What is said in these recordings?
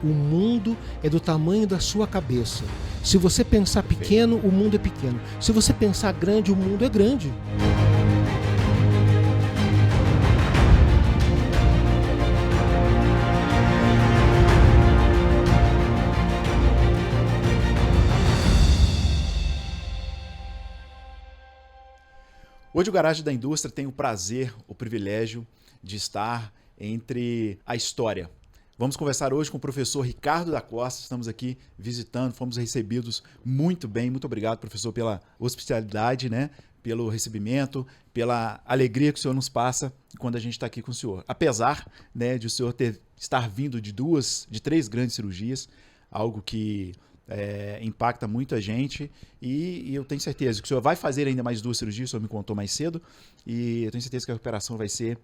O mundo é do tamanho da sua cabeça. Se você pensar pequeno, o mundo é pequeno. Se você pensar grande, o mundo é grande. Hoje o Garagem da Indústria tem o prazer, o privilégio de estar entre a história. Vamos conversar hoje com o professor Ricardo da Costa, estamos aqui visitando, fomos recebidos muito bem. Muito obrigado, professor, pela hospitalidade, né? Pelo recebimento, pela alegria que o senhor nos passa quando a gente está aqui com o senhor. Apesar, né, de o senhor estar vindo de três grandes cirurgias, algo que impacta muito a gente, e eu tenho certeza que o senhor vai fazer ainda mais 2 cirurgias, o senhor me contou mais cedo, e eu tenho certeza que a recuperação vai ser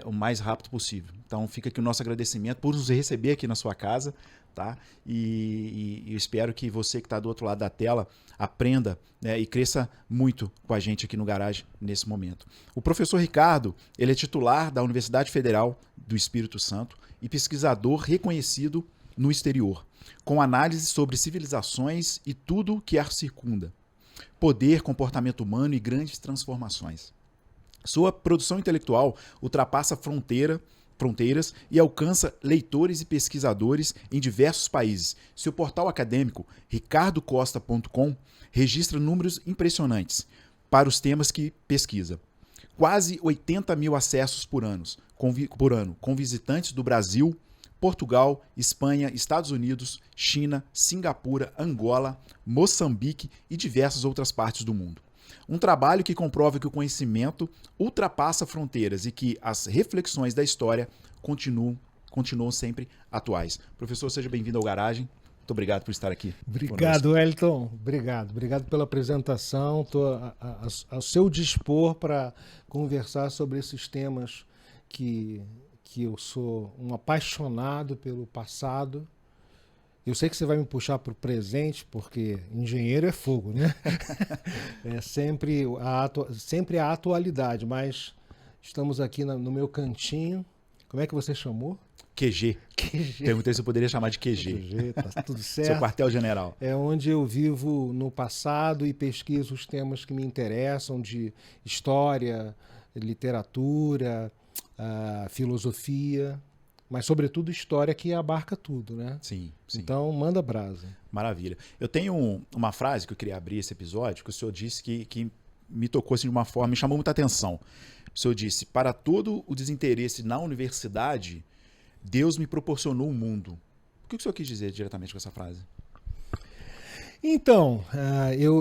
o mais rápido possível. Então fica aqui o nosso agradecimento por nos receber aqui na sua casa, tá? E eu espero que você que está do outro lado da tela aprenda, né, e cresça muito com a gente aqui no Garagem nesse momento. O professor Ricardo, ele é titular da Universidade Federal do Espírito Santo e pesquisador reconhecido no exterior, com análise sobre civilizações e tudo que a circunda, poder, comportamento humano e grandes transformações. Sua produção intelectual ultrapassa fronteiras e alcança leitores e pesquisadores em diversos países. Seu portal acadêmico, ricardocosta.com, registra números impressionantes para os temas que pesquisa. Quase 80 mil acessos por ano, com visitantes do Brasil, Portugal, Espanha, Estados Unidos, China, Singapura, Angola, Moçambique e diversas outras partes do mundo. Um trabalho que comprova que o conhecimento ultrapassa fronteiras e que as reflexões da história continuam sempre atuais. Professor, seja bem-vindo ao Garagem. Muito obrigado por estar aqui. Obrigado, Wellington. Obrigado pela apresentação. Estou ao seu dispor para conversar sobre esses temas que eu sou um apaixonado pelo passado. Eu sei que você vai me puxar para o presente, porque engenheiro é fogo, né? É sempre a atualidade, mas estamos aqui no meu cantinho. Como é que você chamou? QG. Perguntei se eu poderia chamar de QG. QG, tá tudo certo. Seu quartel-general. É onde eu vivo no passado e pesquiso os temas que me interessam, de história, literatura, filosofia, mas sobretudo história, que abarca tudo, né? Sim. Então manda brasa. Maravilha. Eu tenho uma frase que eu queria abrir esse episódio, que o senhor disse que me tocou assim, de uma forma, me chamou muita atenção. O senhor disse: para todo o desinteresse na universidade, Deus me proporcionou um mundo. O que o senhor quis dizer diretamente com essa frase? Então,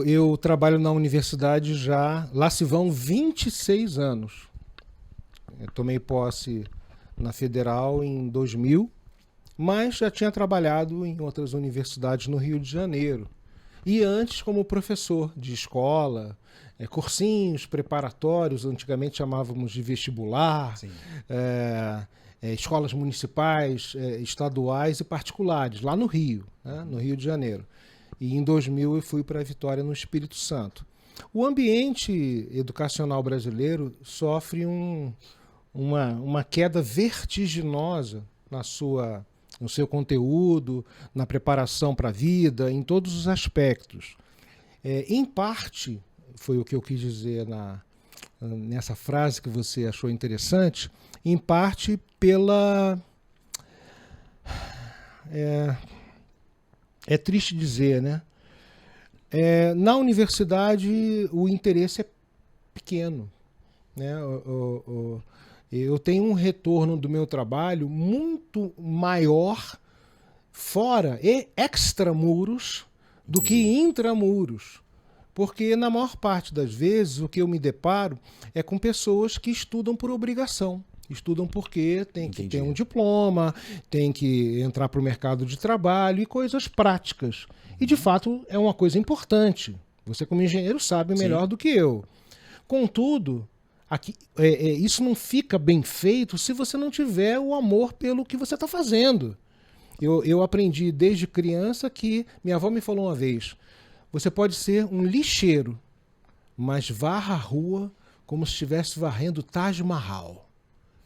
eu trabalho na universidade lá se vão 26 anos. Eu tomei posse na Federal em 2000, mas já tinha trabalhado em outras universidades no Rio de Janeiro. E antes como professor de escola, cursinhos preparatórios, antigamente chamávamos de vestibular, escolas municipais, estaduais e particulares, lá no Rio, né, no Rio de Janeiro. E em 2000 eu fui para Vitória, no Espírito Santo. O ambiente educacional brasileiro sofre uma queda vertiginosa no seu conteúdo, na preparação para a vida, em todos os aspectos. Em parte, foi o que eu quis dizer nessa frase que você achou interessante, em parte pela... É triste dizer, né? Na universidade o interesse é pequeno, né? Eu tenho um retorno do meu trabalho muito maior fora e extramuros do que intramuros. Porque na maior parte das vezes o que eu me deparo é com pessoas que estudam por obrigação. Estudam porque tem que ter um diploma, tem que entrar para o mercado de trabalho e coisas práticas. E de fato é uma coisa importante. Você como engenheiro sabe melhor do que eu. Contudo, isso não fica bem feito se você não tiver o amor pelo que você está fazendo. Eu aprendi desde criança que minha avó me falou uma vez: você pode ser um lixeiro, mas varra a rua como se estivesse varrendo Taj Mahal.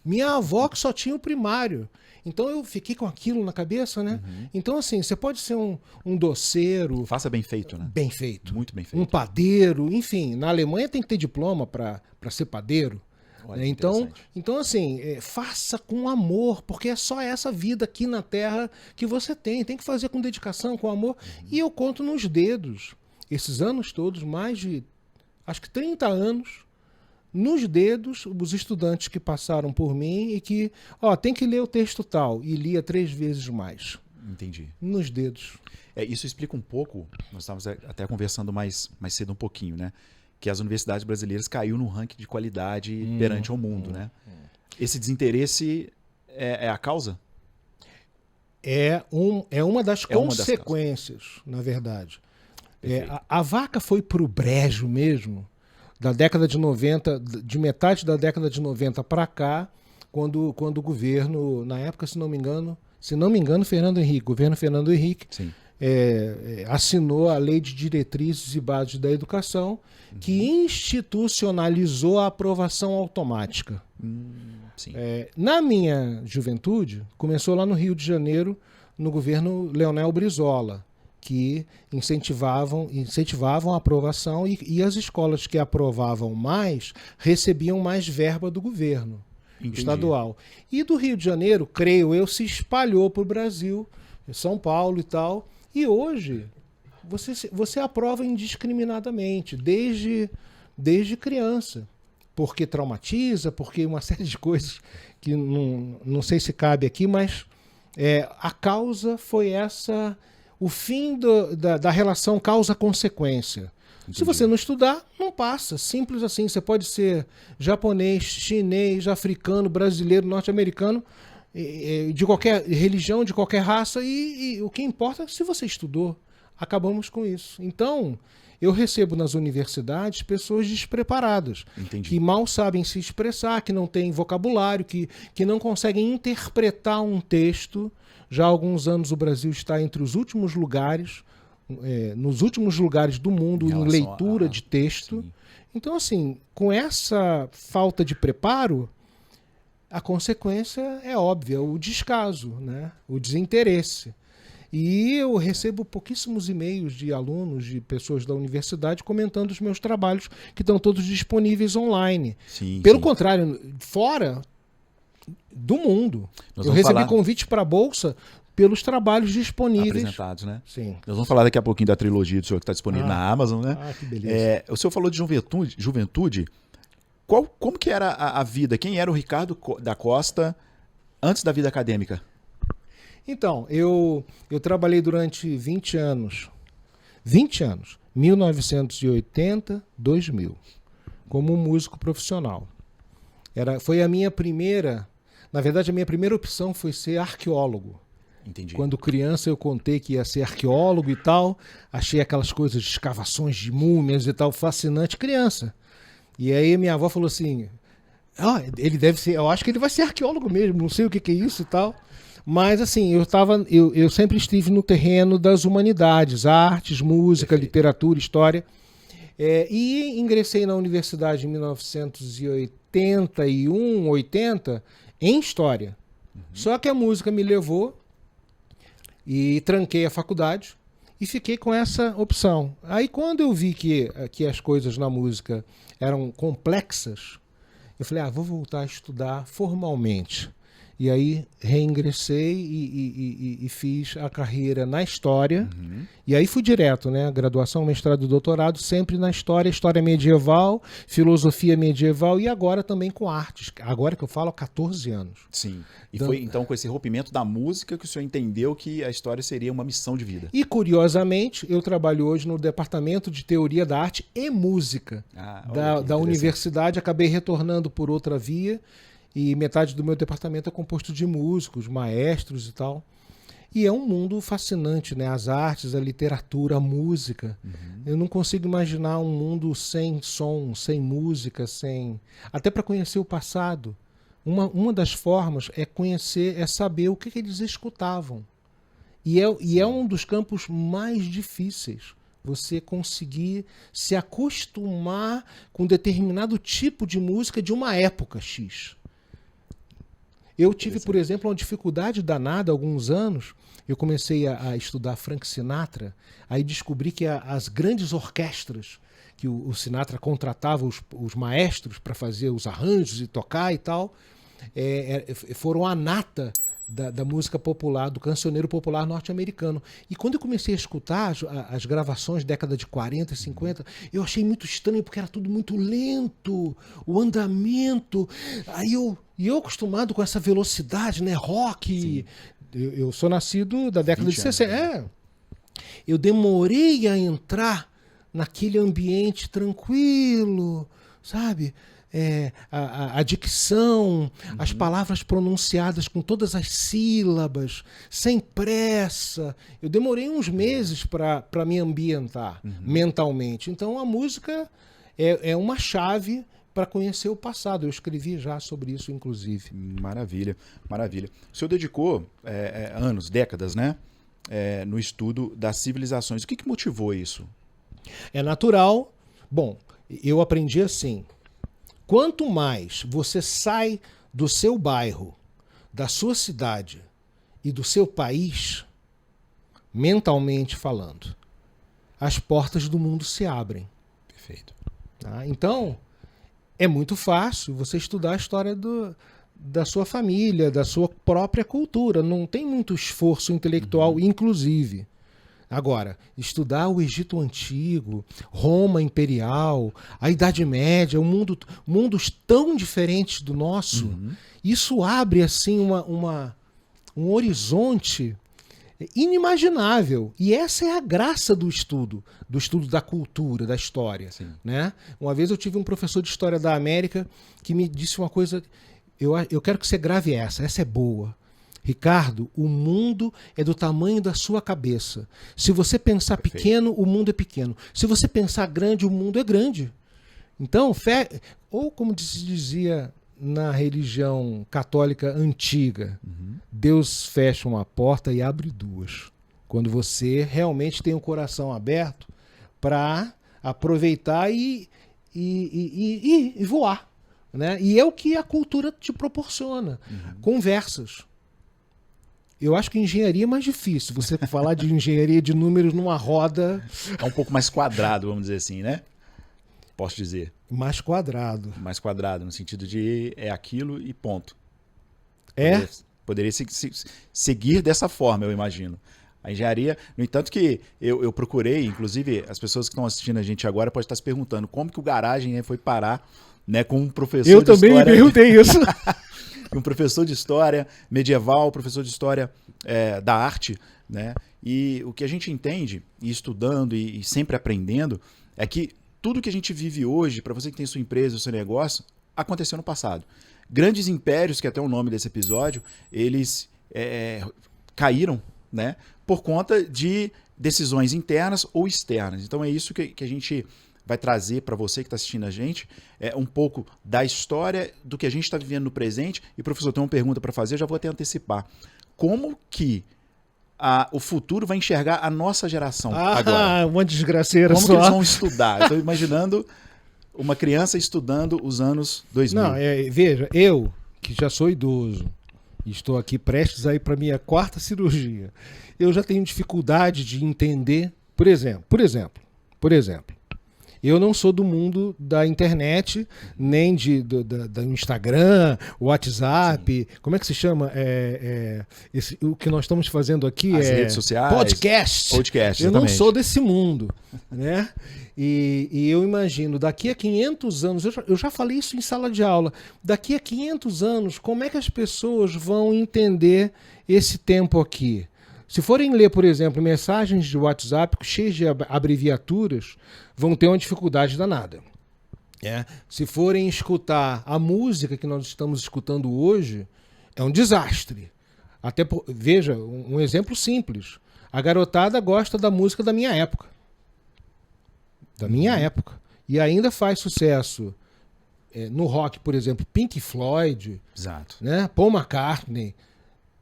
Minha avó que só tinha o primário. Então eu fiquei com aquilo na cabeça, né? Então, assim, você pode ser um doceiro. Faça bem feito, né? Bem feito. Muito bem feito. Um padeiro, enfim. Na Alemanha tem que ter diploma para ser padeiro. Olha, Né? interessante. Então, assim, faça com amor, porque é só essa vida aqui na Terra que você tem. Tem que fazer com dedicação, com amor. E eu conto nos dedos, esses anos todos, mais de, acho que 30 anos, nos dedos, os estudantes que passaram por mim e que, tem que ler o texto tal, e lia 3 vezes mais. Entendi. Nos dedos. Isso explica um pouco, nós estávamos até conversando mais cedo um pouquinho, né? Que as universidades brasileiras caiu no ranking de qualidade perante ao mundo, né? Esse desinteresse é a causa? É uma das consequências, na verdade. A vaca foi para o brejo mesmo, da década de 90, de metade da década de 90 para cá, quando o governo, na época, se não me engano, governo Fernando Henrique, Sim. Assinou a Lei de Diretrizes e Bases da Educação, que institucionalizou a aprovação automática. Sim. Na minha juventude, começou lá no Rio de Janeiro, no governo Leonel Brizola, que incentivavam a aprovação e as escolas que aprovavam mais recebiam mais verba do governo estadual. E do Rio de Janeiro, creio eu, se espalhou para o Brasil, São Paulo e tal. E hoje você aprova indiscriminadamente, desde criança. Porque traumatiza, porque uma série de coisas que não sei se cabe aqui, mas a causa foi essa, o fim da relação causa-consequência. Se você não estudar, não passa. Simples assim. Você pode ser japonês, chinês, africano, brasileiro, norte-americano, de qualquer religião, de qualquer raça, e o que importa é se você estudou. Acabamos com isso. Então, eu recebo nas universidades pessoas despreparadas, que mal sabem se expressar, que não têm vocabulário, que não conseguem interpretar um texto. Já há alguns anos o Brasil está entre os últimos lugares, nos últimos lugares do mundo em leitura de texto. Sim. Então, assim, com essa falta de preparo, a consequência é óbvia, o descaso, né? O desinteresse. E eu recebo pouquíssimos e-mails de alunos, de pessoas da universidade, comentando os meus trabalhos, que estão todos disponíveis online. Sim, Pelo contrário, fora do mundo. Eu recebi convite para a Bolsa pelos trabalhos disponíveis. Apresentados, né? Sim. Nós vamos falar daqui a pouquinho da trilogia do senhor que está disponível na Amazon, né? Que beleza. O senhor falou de juventude. Como que era a vida? Quem era o Ricardo da Costa antes da vida acadêmica? Então, eu trabalhei durante 20 anos. 20 anos. 1980, 2000. Como músico profissional. Foi a minha primeira... Na verdade, a minha primeira opção foi ser arqueólogo. Entendi. Quando criança eu contei que ia ser arqueólogo e tal. Achei aquelas coisas de escavações de múmias e tal, fascinante. Criança. E aí minha avó falou assim... ele deve ser... Eu acho que ele vai ser arqueólogo mesmo. Não sei o que é isso e tal. Mas, assim, eu sempre estive no terreno das humanidades, artes, música, literatura, história. E ingressei na universidade em 1981, 80, em história. Só que a música me levou e tranquei a faculdade e fiquei com essa opção. Aí, quando eu vi que as coisas na música eram complexas, eu falei, vou voltar a estudar formalmente. E aí reingressei e fiz a carreira na história. E aí fui direto, né? Graduação, mestrado e doutorado, sempre na história medieval, filosofia medieval e agora também com artes. Agora que eu falo há 14 anos. Sim. E foi então com esse rompimento da música que o senhor entendeu que a história seria uma missão de vida. E curiosamente, eu trabalho hoje no Departamento de Teoria da Arte e Música da universidade. Acabei retornando por outra via. E metade do meu departamento é composto de músicos, maestros e tal. E é um mundo fascinante, né? As artes, a literatura, a música. Eu não consigo imaginar um mundo sem som, sem música, sem... Até para conhecer o passado. Uma das formas é conhecer, é saber o que eles escutavam. E é um dos campos mais difíceis. Você conseguir se acostumar com determinado tipo de música de uma época X. Eu tive, por exemplo, uma dificuldade danada há alguns anos. Eu comecei a estudar Frank Sinatra, aí descobri que as grandes orquestras, que o Sinatra contratava os maestros para fazer os arranjos e tocar e tal, foram a nata da música popular, do cancioneiro popular norte-americano. E quando eu comecei a escutar as gravações década de 40 e 50, eu achei muito estranho, porque era tudo muito lento, o andamento. E eu acostumado com essa velocidade, né? Rock. Eu sou nascido da década de 60. Eu demorei a entrar naquele ambiente tranquilo, sabe? A dicção, as palavras pronunciadas com todas as sílabas, sem pressa. Eu demorei uns meses para me ambientar mentalmente. Então a música é uma chave para conhecer o passado. Eu escrevi já sobre isso, inclusive. Maravilha, maravilha. O senhor dedicou anos, décadas, né? No estudo das civilizações. O que motivou isso? É natural. Bom, eu aprendi assim. Quanto mais você sai do seu bairro, da sua cidade e do seu país, mentalmente falando, as portas do mundo se abrem. Perfeito. Tá? Então, é muito fácil você estudar a história da sua família, da sua própria cultura. Não tem muito esforço intelectual, inclusive. Agora, estudar o Egito Antigo, Roma Imperial, a Idade Média, mundos tão diferentes do nosso, isso abre assim um horizonte inimaginável. E essa é a graça do estudo da cultura, da história. Né? Uma vez eu tive um professor de História da América que me disse uma coisa, eu quero que você grave essa é boa. Ricardo, o mundo é do tamanho da sua cabeça. Se você pensar pequeno, o mundo é pequeno. Se você pensar grande, o mundo é grande. Então, ou como se dizia na religião católica antiga, Deus fecha uma porta e abre duas. Quando você realmente tem o coração aberto para aproveitar e voar. Né? E é o que a cultura te proporciona. Conversas. Eu acho que engenharia é mais difícil. Você falar de engenharia de números numa roda... É um pouco mais quadrado, vamos dizer assim, né? Posso dizer. Mais quadrado. Mais quadrado, no sentido de aquilo e ponto. É? Poderia seguir dessa forma, eu imagino. A engenharia, no entanto que eu procurei, inclusive as pessoas que estão assistindo a gente agora podem estar se perguntando como que o Garagem foi parar, né, com um professor de história... Eu também me perguntei isso. Um professor de história medieval, professor de história da arte, né? E o que a gente entende, e estudando e sempre aprendendo, é que tudo que a gente vive hoje, para você que tem sua empresa, o seu negócio, aconteceu no passado. Grandes impérios, que é até o nome desse episódio, eles caíram, né? Por conta de decisões internas ou externas. Então é isso que a gente vai trazer para você que está assistindo a gente, um pouco da história do que a gente está vivendo no presente. E, professor, tem uma pergunta para fazer, eu já vou até antecipar. Como que o futuro vai enxergar a nossa geração agora? Ah, uma desgraceira Como só. que eles vão estudar? Estou imaginando uma criança estudando os anos 2000. Não, veja, eu, que já sou idoso, estou aqui prestes a ir para minha 4ª cirurgia, eu já tenho dificuldade de entender, por exemplo, eu não sou do mundo da internet, nem do Instagram, WhatsApp. Sim. Como é que se chama? O que nós estamos fazendo aqui As redes sociais. Podcast. Eu não sou desse mundo. Né? E eu imagino, daqui a 500 anos, eu já falei isso em sala de aula, daqui a 500 anos, como é que as pessoas vão entender esse tempo aqui? Se forem ler, por exemplo, mensagens de WhatsApp cheias de abreviaturas, vão ter uma dificuldade danada. Se forem escutar a música que nós estamos escutando hoje, é um desastre. Veja, um exemplo simples. A garotada gosta da música da minha época. Da minha época. E ainda faz sucesso no rock, por exemplo, Pink Floyd, Exato. Né? Paul McCartney.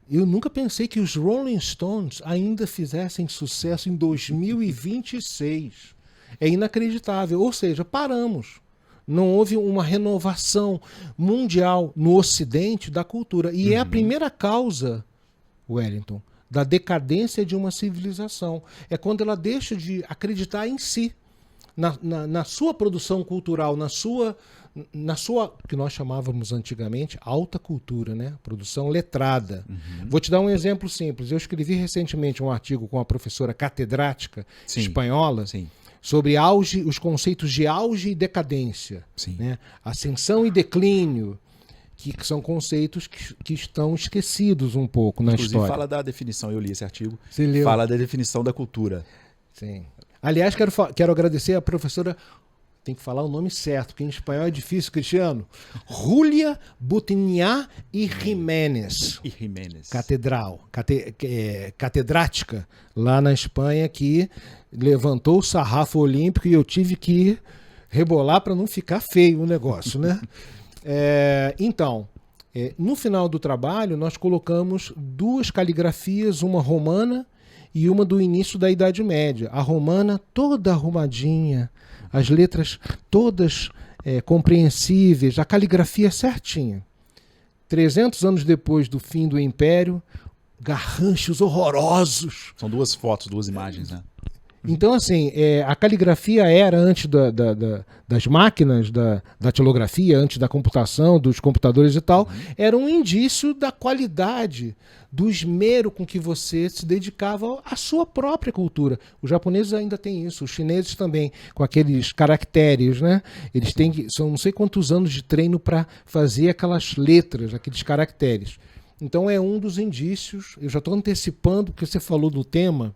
Eu nunca pensei que os Rolling Stones ainda fizessem sucesso em 2026. É inacreditável. Ou seja, paramos. Não houve uma renovação mundial no Ocidente da cultura. E é a primeira causa, Wellington, da decadência de uma civilização. É quando ela deixa de acreditar em si, na sua produção cultural, na sua que nós chamávamos antigamente alta cultura, né? Produção letrada. Vou te dar um exemplo simples. Eu escrevi recentemente um artigo com a professora catedrática espanhola sobre os conceitos de auge e decadência, né? Ascensão e declínio, que são conceitos que estão esquecidos um pouco na Inclusive, história. fala da definição, eu li esse artigo, Você leu? Fala da definição da cultura. Sim. Aliás, quero agradecer a professora, tem que falar o nome certo, porque em espanhol é difícil, Cristiano. Júlia Butiñá y Jiménez. Catedrática, lá na Espanha, que levantou o sarrafo olímpico e eu tive que rebolar para não ficar feio o negócio, né? Então, no final do trabalho, nós colocamos 2 caligrafias, uma romana e uma do início da Idade Média. A romana toda arrumadinha, as letras todas compreensíveis, a caligrafia certinha. 300 anos depois do fim do Império, garranchos horrorosos. São 2 fotos, 2 imagens, né? Então, assim, a caligrafia era, antes das máquinas, da datilografia, antes da computação, dos computadores e tal, era um indício da qualidade, do esmero com que você se dedicava à sua própria cultura. Os japoneses ainda têm isso, os chineses também, com aqueles caracteres, né? Eles são não sei quantos anos de treino para fazer aquelas letras, aqueles caracteres. Então, é um dos indícios, eu já estou antecipando, porque você falou do tema,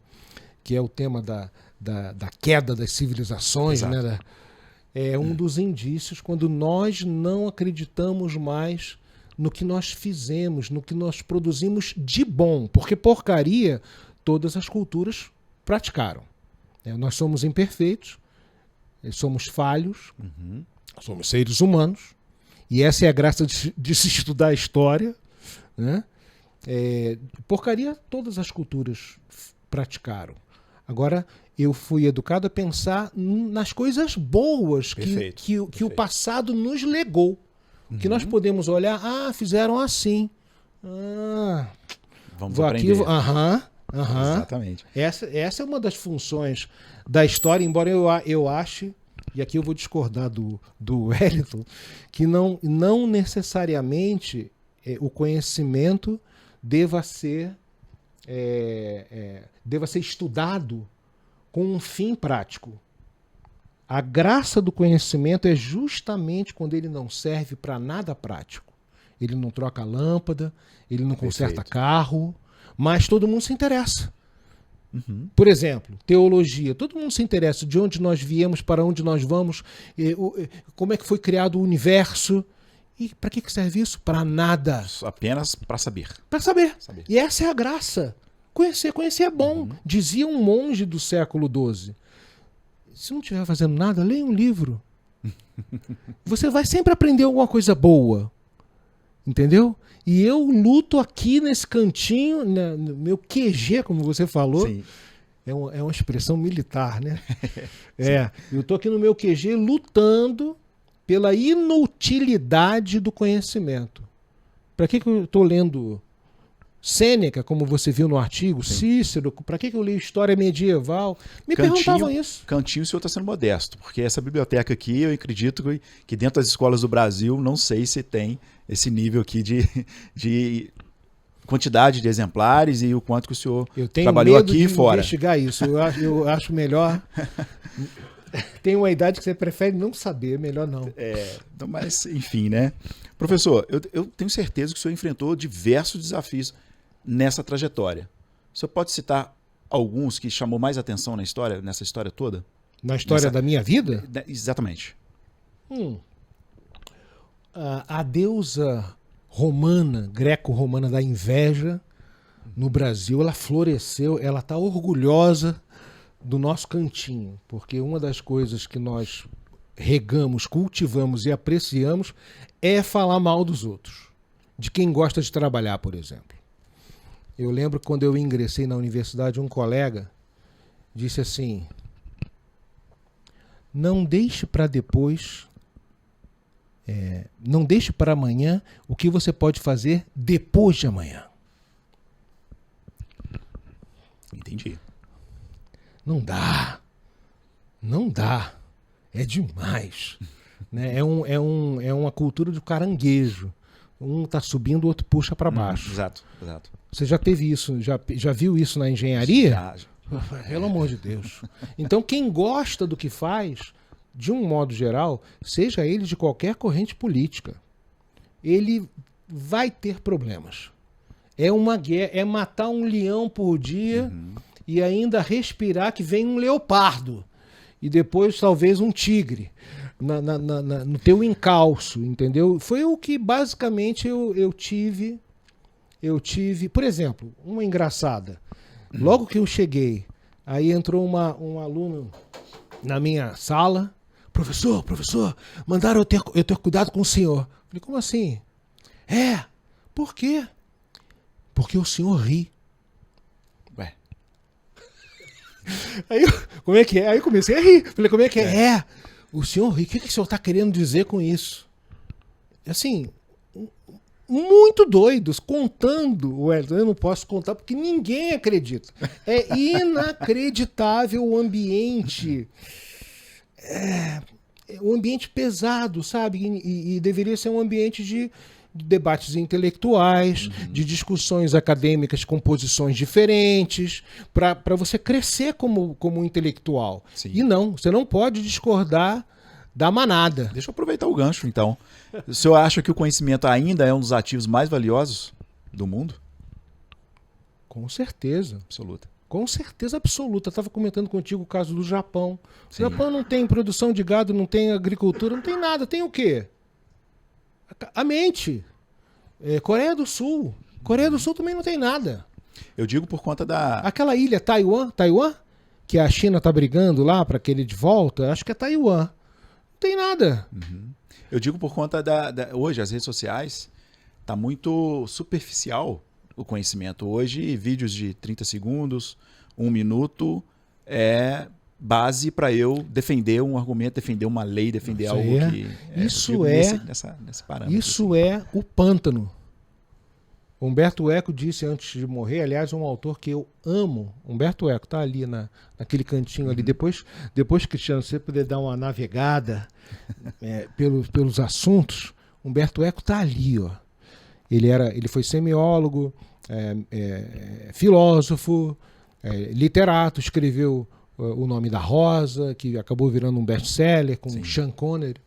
que é o tema da queda das civilizações, né? É um dos indícios quando nós não acreditamos mais no que nós fizemos, no que nós produzimos de bom, porque porcaria todas as culturas praticaram. Nós somos imperfeitos, somos falhos, somos seres humanos, e essa é a graça de se estudar a história, né? Porcaria todas as culturas praticaram. Agora, eu fui educado a pensar nas coisas boas que o passado nos legou. Que nós podemos olhar, fizeram assim. Vamos aprender. Exatamente. Essa é uma das funções da história, embora eu ache, e aqui eu vou discordar do Wellington, que não necessariamente o conhecimento deva ser estudado com um fim prático. A graça do conhecimento é justamente quando ele não serve para nada prático. Ele não troca lâmpada, ele não conserta carro, mas todo mundo se interessa. Por exemplo, teologia. Todo mundo se interessa de onde nós viemos, para onde nós vamos, como é que foi criado o universo. E para que serve isso? Para nada. Apenas para saber. Para saber. E essa é a graça. Conhecer é bom. Dizia um monge do século XII. Se não estiver fazendo nada, leia um livro. Você vai sempre aprender alguma coisa boa. Entendeu? E eu luto aqui nesse cantinho, no meu QG, como você falou. Sim. É uma expressão militar, né? Eu estou aqui no meu QG lutando pela inutilidade do conhecimento. Para que eu estou lendo Sêneca, como você viu no artigo, Cícero? Para que eu leio história medieval? Me perguntavam isso. Cantinho, o senhor está sendo modesto, porque essa biblioteca aqui, eu acredito que dentro das escolas do Brasil, não sei se tem esse nível aqui de quantidade de exemplares e o quanto que o senhor trabalhou aqui e fora. Eu tenho medo de investigar isso. Eu acho melhor... Tem uma idade que você prefere não saber, melhor não. Mas, enfim, né? Professor, eu tenho certeza que o senhor enfrentou diversos desafios nessa trajetória. O senhor pode citar alguns que chamou mais atenção nessa história toda? Na história da minha vida? Exatamente. A deusa romana, greco-romana da inveja, no Brasil, ela floresceu, ela está orgulhosa do nosso cantinho, porque uma das coisas que nós regamos, cultivamos e apreciamos é falar mal dos outros, de quem gosta de trabalhar, por exemplo. Eu lembro quando eu ingressei na universidade, um colega disse assim: não deixe para depois Não deixe para amanhã o que você pode fazer depois de amanhã. Entendi. Não dá. Não dá. É demais. Né? É uma cultura do caranguejo. Um tá subindo, o outro puxa para baixo. Exato, exato. Você já teve isso? Já viu isso na engenharia? Já. Pelo amor de Deus. Então, quem gosta do que faz, de um modo geral, seja ele de qualquer corrente política, ele vai ter problemas. É uma guerra, é matar um leão por dia e ainda respirar que vem um leopardo. E depois, talvez, um tigre no teu encalço, entendeu? Foi o que, basicamente, eu tive... Por exemplo, uma engraçada. Logo que eu cheguei, aí entrou um aluno na minha sala. Professor, mandaram eu ter cuidado com o senhor. Falei, como assim? Por quê? Porque o senhor ri. Ué. Aí, como é que é? Aí eu comecei a rir. Falei, como é que é? O senhor ri. O que o senhor está querendo dizer com isso? Assim, muito doidos, contando, Wellington. Eu não posso contar porque ninguém acredita. É inacreditável o ambiente. Um ambiente pesado, sabe? E deveria ser um ambiente de debates intelectuais, de discussões acadêmicas com posições diferentes, para você crescer como intelectual. Sim. E não, você não pode discordar da manada. Deixa eu aproveitar o gancho, então. O senhor acha que o conhecimento ainda é um dos ativos mais valiosos do mundo? Com certeza. Absoluta. Com certeza absoluta. Eu estava comentando contigo o caso do Japão. O Sim. Japão não tem produção de gado, não tem agricultura, não tem nada. Tem o quê? A mente. Coreia do Sul. Coreia do Sul também não tem nada. Eu digo por conta da... Aquela ilha Taiwan, que a China está brigando lá para aquele de volta, acho que é Taiwan. Não tem nada. Eu digo por conta hoje, as redes sociais, tá muito superficial o conhecimento. Hoje, vídeos de 30 segundos, 1 minuto, é base para eu defender um argumento, defender uma lei, defender algo que... Nesse parâmetro. Isso assim. é o pântano. Humberto Eco disse antes de morrer, aliás, um autor que eu amo. Humberto Eco tá ali naquele cantinho ali. Depois, Cristiano, se você puder dar uma navegada pelos assuntos, Humberto Eco tá ali, ó. Ele foi semiólogo, filósofo, literato, escreveu O Nome da Rosa, que acabou virando um best-seller com Sean Connery.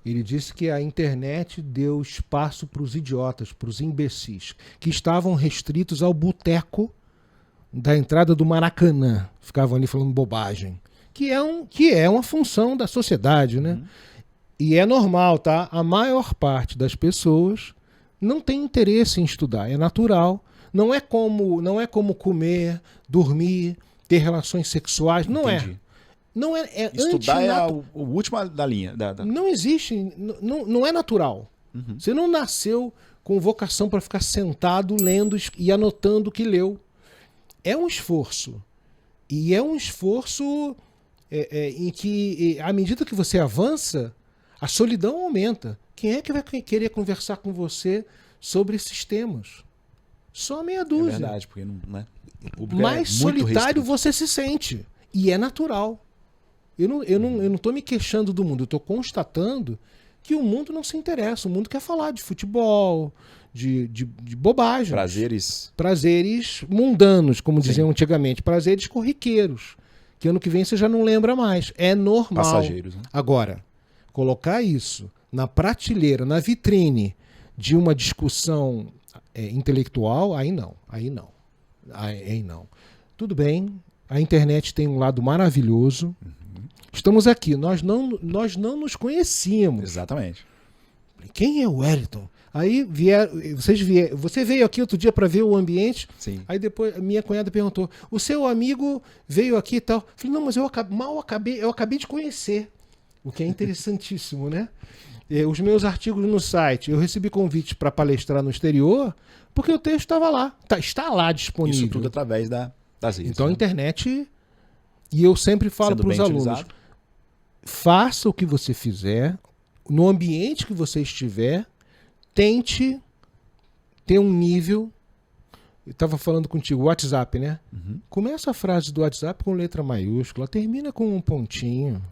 Ele disse que a internet deu espaço para os idiotas, para os imbecis, que estavam restritos ao boteco da entrada do Maracanã. Ficavam ali falando bobagem. Que é uma função da sociedade, né? E é normal, tá? A maior parte das pessoas não tem interesse em estudar. É natural. Não é como comer, dormir, ter relações sexuais. Não Entendi. é. Não é Estudar é o último da linha. Não existe, não é natural. Você não nasceu com vocação para ficar sentado lendo e anotando o que leu. É um esforço. E é um esforço em que, à medida que você avança, a solidão aumenta. Quem é que vai querer conversar com você sobre esses temas? Só meia dúzia. É verdade, porque não é. O público Mais solitário restrito. você se sente. E é natural. Eu não estou me queixando do mundo, eu estou constatando que o mundo não se interessa. O mundo quer falar de futebol, de bobagem. Prazeres mundanos, como diziam antigamente. Prazeres corriqueiros, que ano que vem você já não lembra mais. É normal. Passageiros, né? Agora, colocar isso na prateleira, na vitrine de uma discussão intelectual, aí não. Aí não. Tudo bem, a internet tem um lado maravilhoso. Estamos aqui, nós não nos conhecíamos. Exatamente. Quem é o Wellington? Aí você veio aqui outro dia para ver o ambiente. Sim. Aí depois minha cunhada perguntou: o seu amigo veio aqui e tal? Eu falei, não, mas eu acabei de conhecer. O que é interessantíssimo, né? Os meus artigos no site, eu recebi convites para palestrar no exterior, porque o texto estava lá. Está lá disponível. Isso tudo através das redes. Então a internet. E eu sempre falo para os alunos: faça o que você fizer, no ambiente que você estiver, tente ter um nível. Eu estava falando contigo, WhatsApp, né? Uhum. Começa a frase do WhatsApp com letra maiúscula, termina com um pontinho.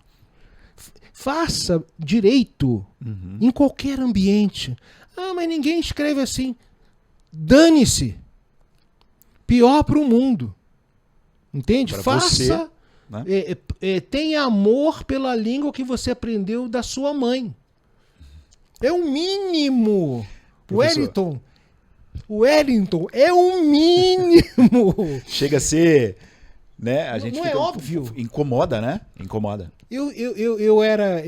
Faça direito em qualquer ambiente. Ah, mas ninguém escreve assim. Dane-se. Pior para o mundo. Entende? Pra Faça. você, né? Tenha amor pela língua que você aprendeu da sua mãe. É o mínimo. Professor. Wellington, é o mínimo. Chega a ser, né? A Não, gente não fica é óbvio. Incomoda, né? Incomoda. Eu era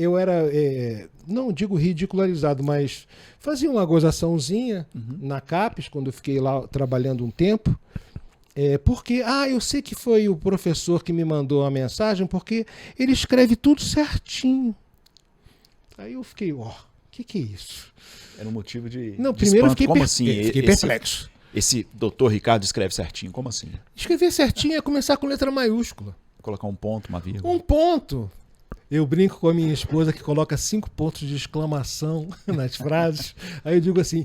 não digo ridicularizado, mas fazia uma gozaçãozinha na CAPES, quando eu fiquei lá trabalhando um tempo, porque, eu sei que foi o professor que me mandou a mensagem, porque ele escreve tudo certinho. Aí eu fiquei, que é isso? Era um motivo de Não, de primeiro eu espanto. Como assim? fiquei perplexo. Esse doutor Ricardo escreve certinho, como assim? Escrever certinho é começar com letra maiúscula. Colocar um ponto, uma vírgula. Um ponto. Eu brinco com a minha esposa que coloca 5 pontos de exclamação nas frases. Aí eu digo assim,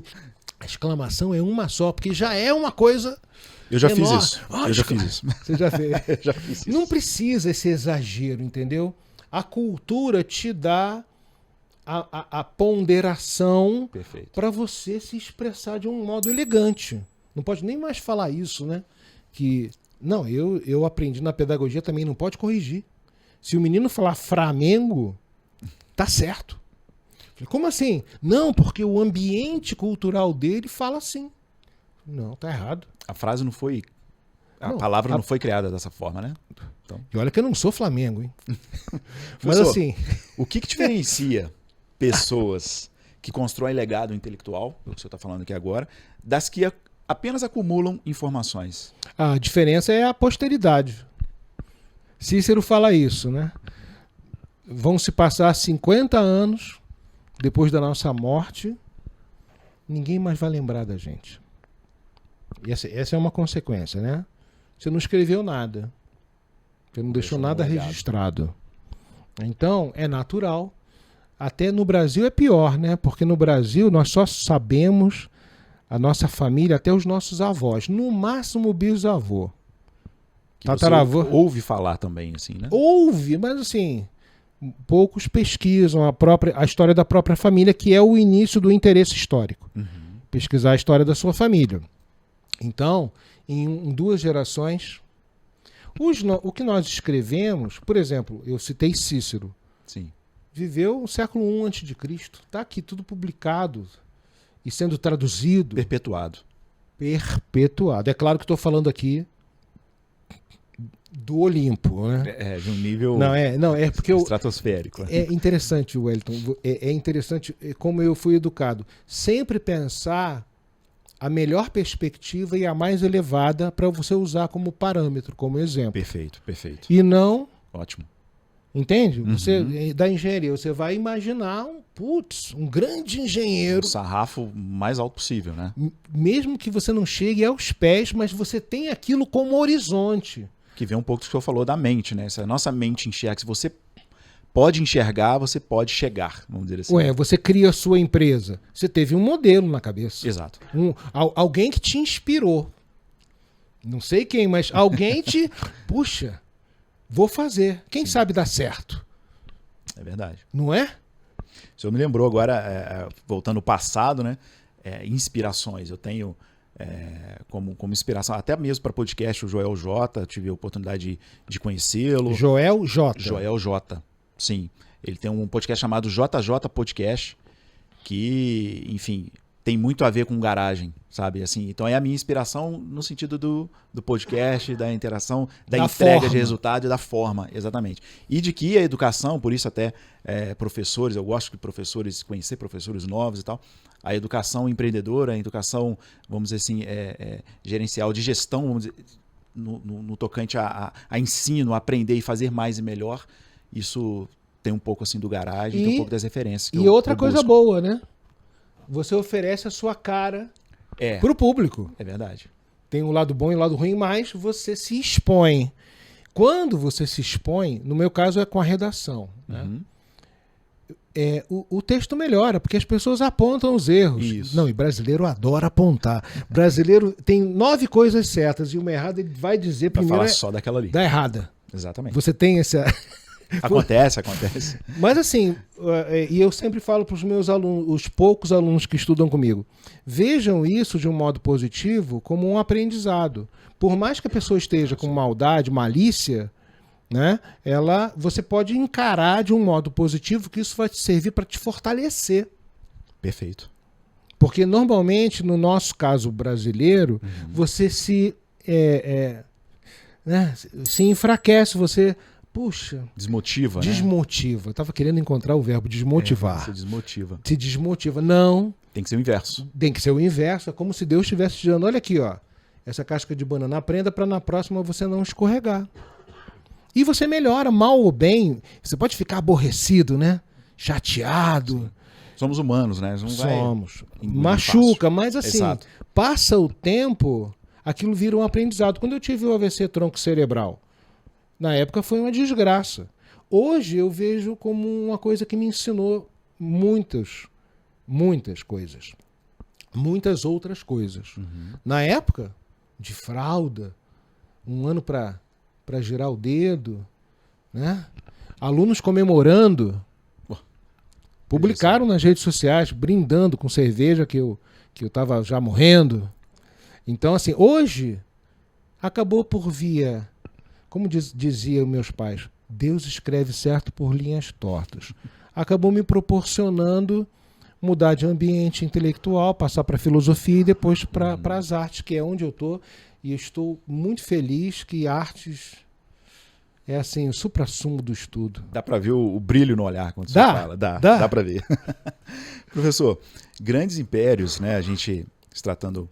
a exclamação é uma só, porque já é uma coisa Eu já menor. fiz isso. Eu já fiz isso. Você já fez? Eu já fiz isso. Não precisa esse exagero, entendeu? A cultura te dá a ponderação Perfeito. para você se expressar de um modo elegante. Não pode nem mais falar isso, né? Não, eu aprendi na pedagogia também, não pode corrigir. Se o menino falar Flamengo, tá certo. Como assim? Não, porque o ambiente cultural dele fala assim. Não, tá errado. A frase não foi... Não, palavra não foi criada dessa forma, né? Então, E olha que eu não sou Flamengo, hein? Mas professor, assim, o que diferencia pessoas que constroem legado intelectual, o que o senhor está falando aqui agora, das que apenas acumulam informações? a diferença é a posteridade. Cícero fala isso, né? Vão se passar 50 anos depois da nossa morte, ninguém mais vai lembrar da gente. E essa é uma consequência, né? Você não escreveu nada. Você não deixou nada registrado. Então, é natural. Até no Brasil é pior, né? Porque no Brasil nós só sabemos a nossa família, até os nossos avós. No máximo o bisavô. Que você Tataravô. ouve falar também, assim, né? Ouve, mas assim, poucos pesquisam a história da própria família, que é o início do interesse histórico. Pesquisar a história da sua família. Então, em 2 gerações, o que nós escrevemos, por exemplo, eu citei Cícero, Sim. viveu no século I a.C., está aqui tudo publicado e sendo traduzido, Perpetuado. perpetuado. É claro que estou falando aqui do Olimpo, né? De um nível Não, é porque estratosférico. é interessante, Wellington, é interessante como eu fui educado. Sempre pensar a melhor perspectiva e a mais elevada para você usar como parâmetro, como exemplo. Perfeito, perfeito. E não, Ótimo. entende? Você da engenharia, você vai imaginar um grande engenheiro, O sarrafo mais alto possível, né? mesmo que você não chegue aos pés, mas você tem aquilo como horizonte. Que vem um pouco do que o senhor falou da mente, né? Se a nossa mente enxerga, se você pode enxergar, você pode chegar, vamos dizer assim. Você cria a sua empresa, você teve um modelo na cabeça. Exato. Alguém que te inspirou. Não sei quem, mas alguém te... Puxa, vou fazer. Quem sabe dar certo? É verdade. Não é? O senhor me lembrou agora, voltando ao passado, né? Inspirações. Eu tenho como inspiração, até mesmo para podcast, o Joel J. Tive a oportunidade de conhecê-lo. Joel J. Joel J. Sim. Ele tem um podcast chamado JJ Podcast, que, enfim, tem muito a ver com garagem, sabe? Assim, então é a minha inspiração no sentido do podcast, da interação, da entrega forma. de resultado e da forma, exatamente. E de que a educação, por isso até professores, eu gosto de professores, conhecer professores novos e tal, a educação empreendedora, a educação, vamos dizer assim, gerencial, de gestão, vamos dizer, no tocante a ensino, a aprender e fazer mais e melhor, isso tem um pouco assim do garagem, tem um pouco das referências. E outra coisa boa, né? Você oferece a sua cara para o público. É verdade. Tem um lado bom e um lado ruim, mas você se expõe. Quando você se expõe, no meu caso é com a redação. Né? o texto melhora, porque as pessoas apontam os erros. Isso. Não, e brasileiro adora apontar. Brasileiro tem 9 coisas certas e uma errada, ele vai dizer Pra primeiro falar só daquela ali. da errada. Exatamente. Você tem essa... Acontece. Mas assim, e eu sempre falo para os meus alunos, os poucos alunos que estudam comigo, vejam isso de um modo positivo como um aprendizado. Por mais que a pessoa esteja com maldade, malícia, né, você pode encarar de um modo positivo que isso vai te servir para te fortalecer. Perfeito. Porque normalmente, no nosso caso brasileiro, você né, se enfraquece, você... Puxa. Desmotiva, né? Desmotiva. Eu estava querendo encontrar o verbo desmotivar. Se desmotiva. Se desmotiva. Não. Tem que ser o inverso. Tem que ser o inverso. É como se Deus estivesse dizendo, olha aqui, ó. Essa casca de banana, aprenda para na próxima você não escorregar. E você melhora, mal ou bem. Você pode ficar aborrecido, né? Chateado. Sim. Somos humanos, né? Não Somos. vai Machuca, mas assim, Exato. passa o tempo, aquilo vira um aprendizado. Quando eu tive o AVC tronco cerebral, na época foi uma desgraça. Hoje eu vejo como uma coisa que me ensinou muitas coisas. Muitas outras coisas. Na época, de fralda, um ano para girar o dedo, né? Alunos comemorando, publicaram nas redes sociais, brindando com cerveja que eu estava já morrendo. Então, assim, hoje acabou por via... Como diziam meus pais, Deus escreve certo por linhas tortas. Acabou me proporcionando mudar de ambiente intelectual, passar para a filosofia e depois para as artes, que é onde eu estou. E eu estou muito feliz que artes é assim, o suprassumo do estudo. Dá para ver o brilho no olhar quando você fala. Dá para ver. Professor, grandes impérios, né? A gente se tratando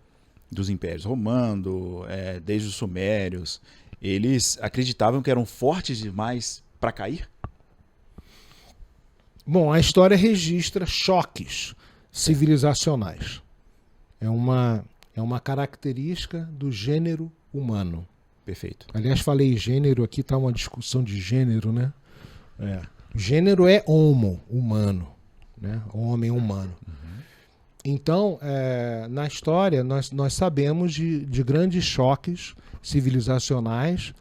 dos impérios romano, desde os sumérios... Eles acreditavam que eram fortes demais para cair? Bom, a história registra choques civilizacionais. É uma característica do gênero humano. Perfeito. Aliás, falei gênero, aqui está uma discussão de gênero, né? Gênero é homo, humano, né? Homem humano. Então, na história, nós sabemos de grandes choques civilizacionais.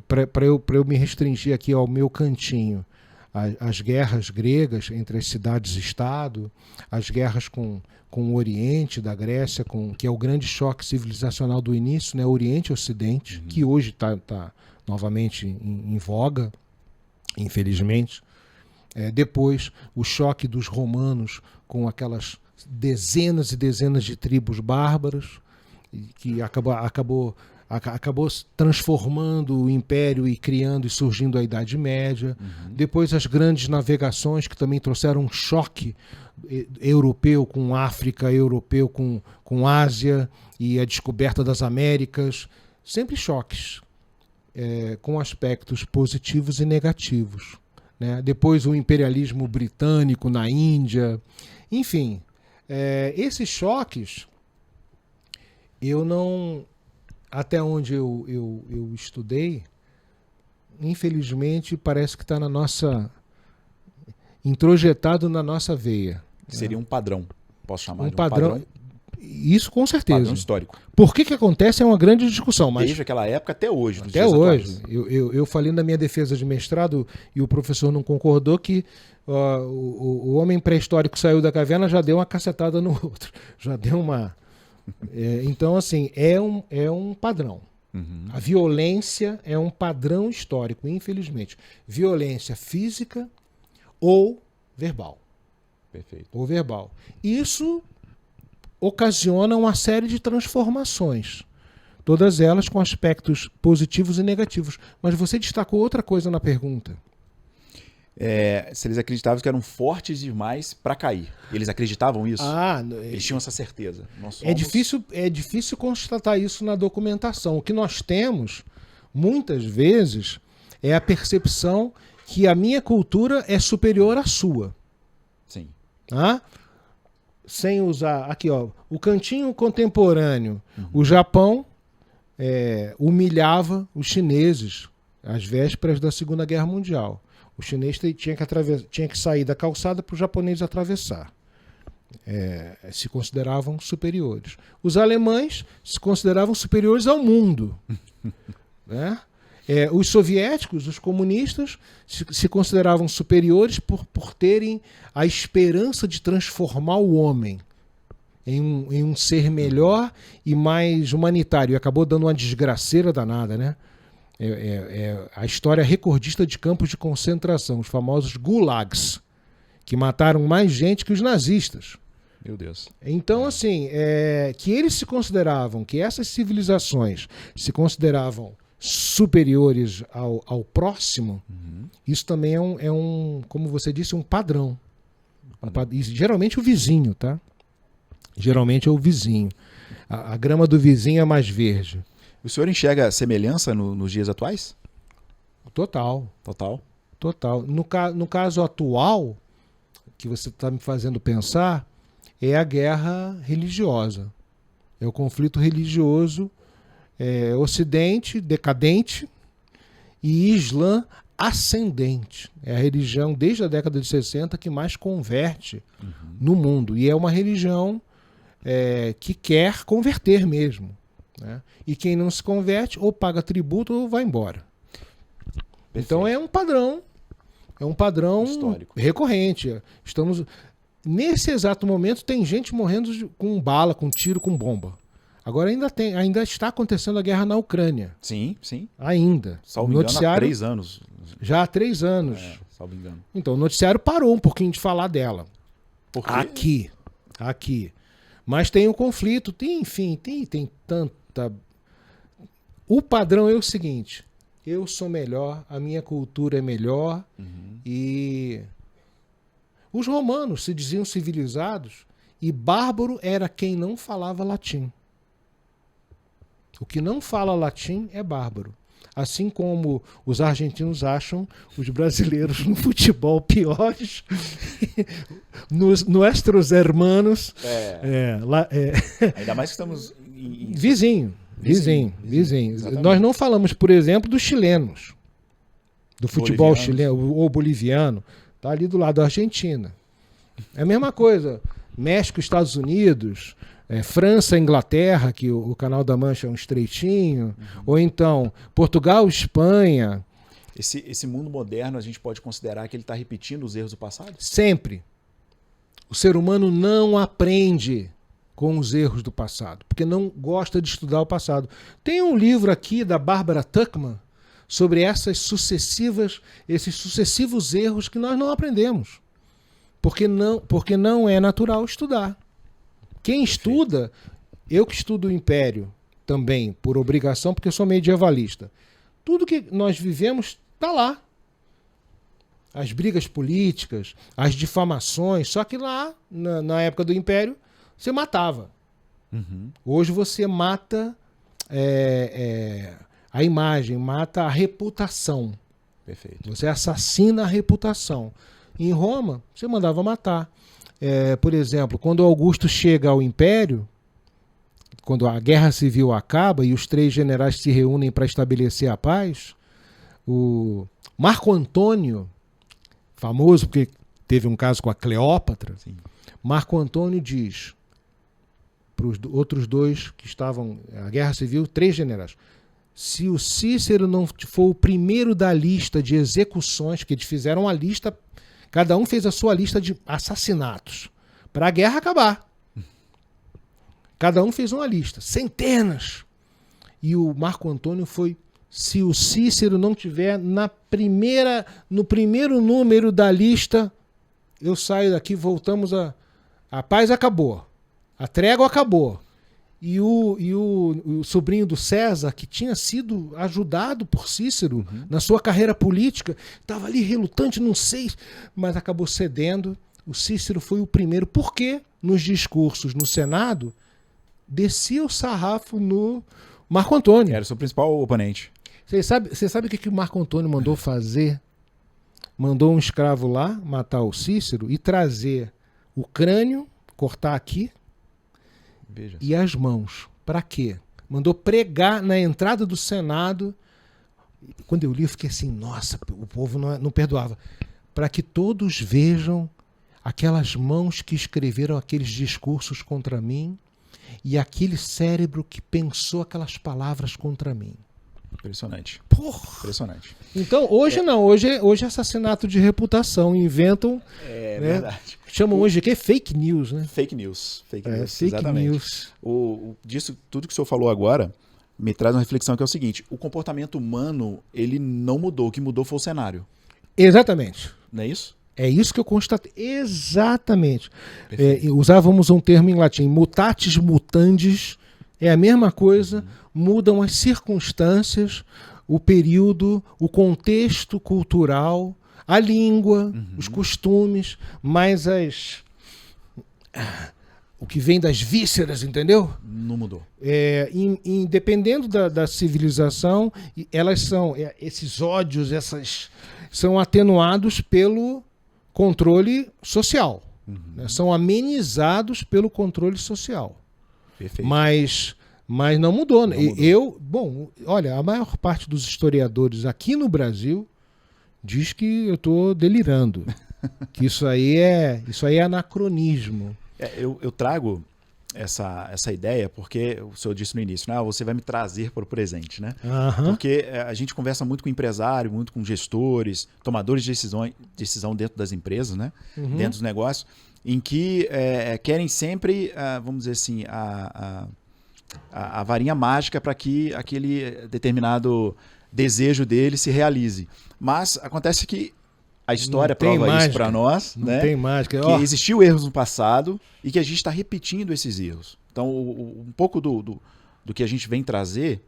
Para eu me restringir aqui ao meu cantinho, as guerras gregas entre as cidades-estado, as guerras com o Oriente da Grécia, que é o grande choque civilizacional do início, né? Oriente e Ocidente, que hoje está novamente em voga, infelizmente. Depois, o choque dos romanos com aquelas dezenas e dezenas de tribos bárbaras, que acabou transformando o império e criando e surgindo a Idade Média. Depois as grandes navegações, que também trouxeram um choque europeu com África, europeu com Ásia, e a descoberta das Américas. Sempre choques, com aspectos positivos e negativos, né? Depois o imperialismo britânico na Índia. Enfim, esses choques, eu não... Até onde eu estudei, infelizmente, parece que está introjetado na nossa veia. Seria um padrão, posso chamar um de um padrão. Isso com certeza. Padrão histórico. Por que acontece é uma grande discussão. Mas desde aquela época até hoje. Até hoje. Eu falei na minha defesa de mestrado e o professor não concordou que o homem pré-histórico saiu da caverna, já deu uma cacetada no outro. Já deu uma... então, assim, é um padrão. A violência é um padrão histórico, infelizmente. Violência física ou verbal. Perfeito. Ou verbal. Isso ocasiona uma série de transformações. Todas elas com aspectos positivos e negativos. Mas você destacou outra coisa na pergunta. Se eles acreditavam que eram fortes demais para cair. Eles acreditavam isso? Eles tinham essa certeza. É difícil constatar isso na documentação. O que nós temos, muitas vezes, é a percepção que a minha cultura é superior à sua. Sim. Sem usar... Aqui, ó, o cantinho contemporâneo. O Japão humilhava os chineses às vésperas da Segunda Guerra Mundial. O chinês tinha que sair da calçada para o japonês atravessar. Se consideravam superiores. Os alemães se consideravam superiores ao mundo. Né? Os soviéticos, os comunistas, se consideravam superiores por terem a esperança de transformar o homem em um ser melhor e mais humanitário. E acabou dando uma desgraceira danada, né? A história recordista de campos de concentração, os famosos gulags, que mataram mais gente que os nazistas. Meu Deus. Então, assim, que eles se consideravam, que essas civilizações se consideravam superiores ao próximo, isso também é um, como você disse, um padrão. E geralmente o vizinho, tá? Geralmente é o vizinho. A grama do vizinho é mais verde. O senhor enxerga semelhança nos dias atuais? Total. Total. Total. No caso atual, que você está me fazendo pensar, é a guerra religiosa. É o conflito religioso, Ocidente decadente e Islã ascendente. É a religião, desde a década de 60, que mais converte no mundo. E é uma religião que quer converter mesmo. Né? E quem não se converte ou paga tributo ou vai embora. Perfeito. Então é um padrão histórico, recorrente. Nesse exato momento tem gente morrendo com bala, com tiro, com bomba. Agora ainda está acontecendo a guerra na Ucrânia. Sim, sim. Ainda. Salvo engano, há 3 anos. Já há 3 anos. Salvo engano. Então o noticiário parou um pouquinho de falar dela. Por quê? Aqui. Mas tem um conflito, tem tanta... O padrão é o seguinte: eu sou melhor, a minha cultura é melhor, e os romanos se diziam civilizados, e bárbaro era quem não falava latim. O que não fala latim é bárbaro. Assim como os argentinos acham os brasileiros no futebol piores, nossos hermanos. Ainda mais que estamos Vizinho. Nós não falamos, por exemplo, dos chilenos, do futebol chileno ou boliviano. Está ali do lado da Argentina. É a mesma coisa. México, Estados Unidos, França, Inglaterra, que o Canal da Mancha é um estreitinho, ou então Portugal, Espanha. Esse mundo moderno, a gente pode considerar que ele está repetindo os erros do passado? Sempre. O ser humano não aprende com os erros do passado, porque não gosta de estudar o passado. Tem um livro aqui da Barbara Tuchman sobre esses sucessivos erros que nós não aprendemos. Porque não é natural estudar. Quem estuda, eu que estudo o Império também, por obrigação, porque eu sou medievalista, tudo que nós vivemos está lá. As brigas políticas, as difamações, só que lá, na época do Império, você matava. Hoje você mata a imagem, mata a reputação. Perfeito. Você assassina a reputação. Em Roma, você mandava matar. Por exemplo, quando Augusto chega ao Império, quando a Guerra Civil acaba e os 3 generais se reúnem para estabelecer a paz, o Marco Antônio, famoso porque teve um caso com a Cleópatra, sim. Marco Antônio diz para os outros 2 que estavam na Guerra Civil, 3 generais: se o Cícero não for o primeiro da lista de execuções, que eles fizeram a lista, cada um fez a sua lista de assassinatos para a guerra acabar. Cada um fez uma lista, centenas. E o Marco Antônio foi: se o Cícero não tiver no primeiro número da lista, eu saio daqui, voltamos a paz acabou. A trégua acabou. E o sobrinho do César, que tinha sido ajudado por Cícero na sua carreira política, estava ali relutante, não sei, mas acabou cedendo. O Cícero foi o primeiro, porque nos discursos no Senado descia o sarrafo no Marco Antônio. Era o seu principal oponente. Você sabe o que o Marco Antônio mandou fazer? Mandou um escravo lá matar o Cícero e trazer o crânio, cortar aqui, e as mãos. Para quê? Mandou pregar na entrada do Senado Quando eu li, eu fiquei assim, nossa, o povo não perdoava. Para que todos vejam aquelas mãos que escreveram aqueles discursos contra mim e aquele cérebro que pensou aquelas palavras contra mim. Impressionante. Porra! Impressionante. Então, hoje não. Hoje é assassinato de reputação. Inventam. É né? verdade. Chamam hoje de fake news, né? Fake news. Fake news, Fake exatamente. news. Disso, tudo que o senhor falou agora me traz uma reflexão que é o seguinte: o comportamento humano, ele não mudou. O que mudou foi o cenário. Exatamente. Não é isso? É isso que eu constatei. Exatamente. Usávamos um termo em latim, mutatis mutandis. É a mesma coisa, mudam as circunstâncias, o período, o contexto cultural, a língua, os costumes, mas o que vem das vísceras, entendeu? Não mudou. Dependendo da civilização, elas são, esses ódios, são atenuados pelo controle social. Né? São amenizados pelo controle social. Perfeito. Mas não mudou. Não mudou. Olha, a maior parte dos historiadores aqui no Brasil diz que eu estou delirando. Que isso aí é anacronismo. Eu trago essa ideia porque o senhor disse no início, né? Você vai me trazer para o presente, né? Porque a gente conversa muito com empresário, muito com gestores, tomadores de decisão dentro das empresas, né? Dentro dos negócios, em que querem sempre, vamos dizer assim, a varinha mágica para que aquele determinado desejo dele se realize. Mas acontece que a história prova isso para nós, não tem mágica. Que existiu erros no passado e que a gente está repetindo esses erros. Então, um pouco do que a gente vem trazer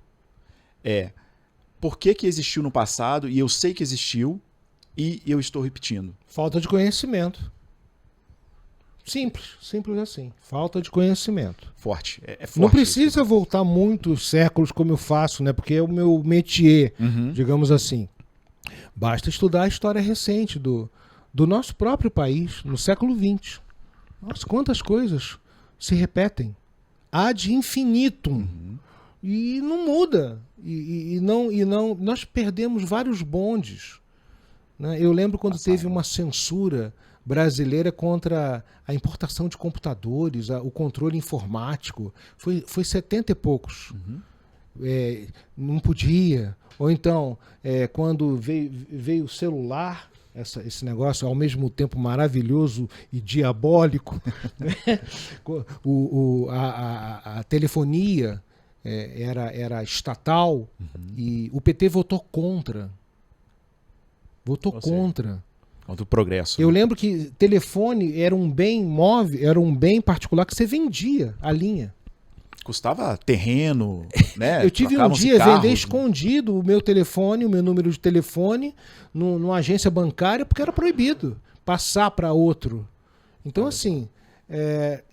é por que existiu no passado e eu sei que existiu e eu estou repetindo. Falta de conhecimento. Simples assim. Falta de conhecimento. Forte. Forte. Não precisa voltar muitos séculos como eu faço, né? Porque é o meu métier, digamos assim. Basta estudar a história recente do nosso próprio país, no século XX. Nossa, quantas coisas se repetem. Ad infinitum. E não muda. E não. Nós perdemos vários bondes. Né? Eu lembro quando teve uma censura brasileira contra a importação de computadores, o controle informático. Foi 70 e poucos. Não podia. Ou então, quando veio o celular, esse negócio ao mesmo tempo maravilhoso e diabólico, né? A telefonia era estatal e o PT votou contra. Contra o progresso. Eu lembro que telefone era um bem móvel, era um bem particular que você vendia a linha. Custava terreno, né? Eu tive um dia vender escondido o meu telefone, o meu número de telefone, numa agência bancária, porque era proibido passar para outro. Então, assim,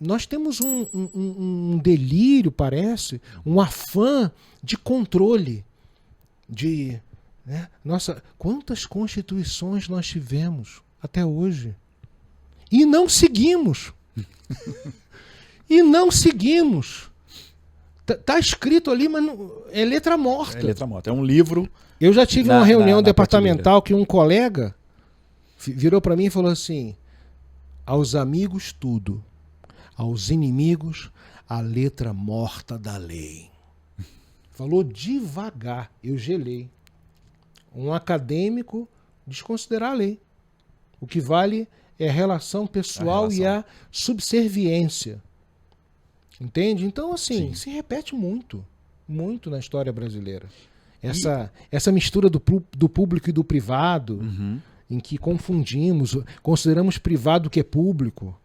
nós temos um delírio, parece, um afã de controle. Nossa, quantas constituições nós tivemos até hoje? E não seguimos. Tá escrito ali, mas é letra morta. É letra morta. É um livro. Eu já tive uma reunião departamental que um colega virou para mim e falou assim: aos amigos tudo, aos inimigos a letra morta da lei. Falou devagar, eu gelei. Um acadêmico desconsiderar a lei. O que vale é a relação pessoal e a subserviência. Entende? Então, assim, se repete muito na história brasileira. Essa mistura do público e do privado, em que consideramos privado o que é público.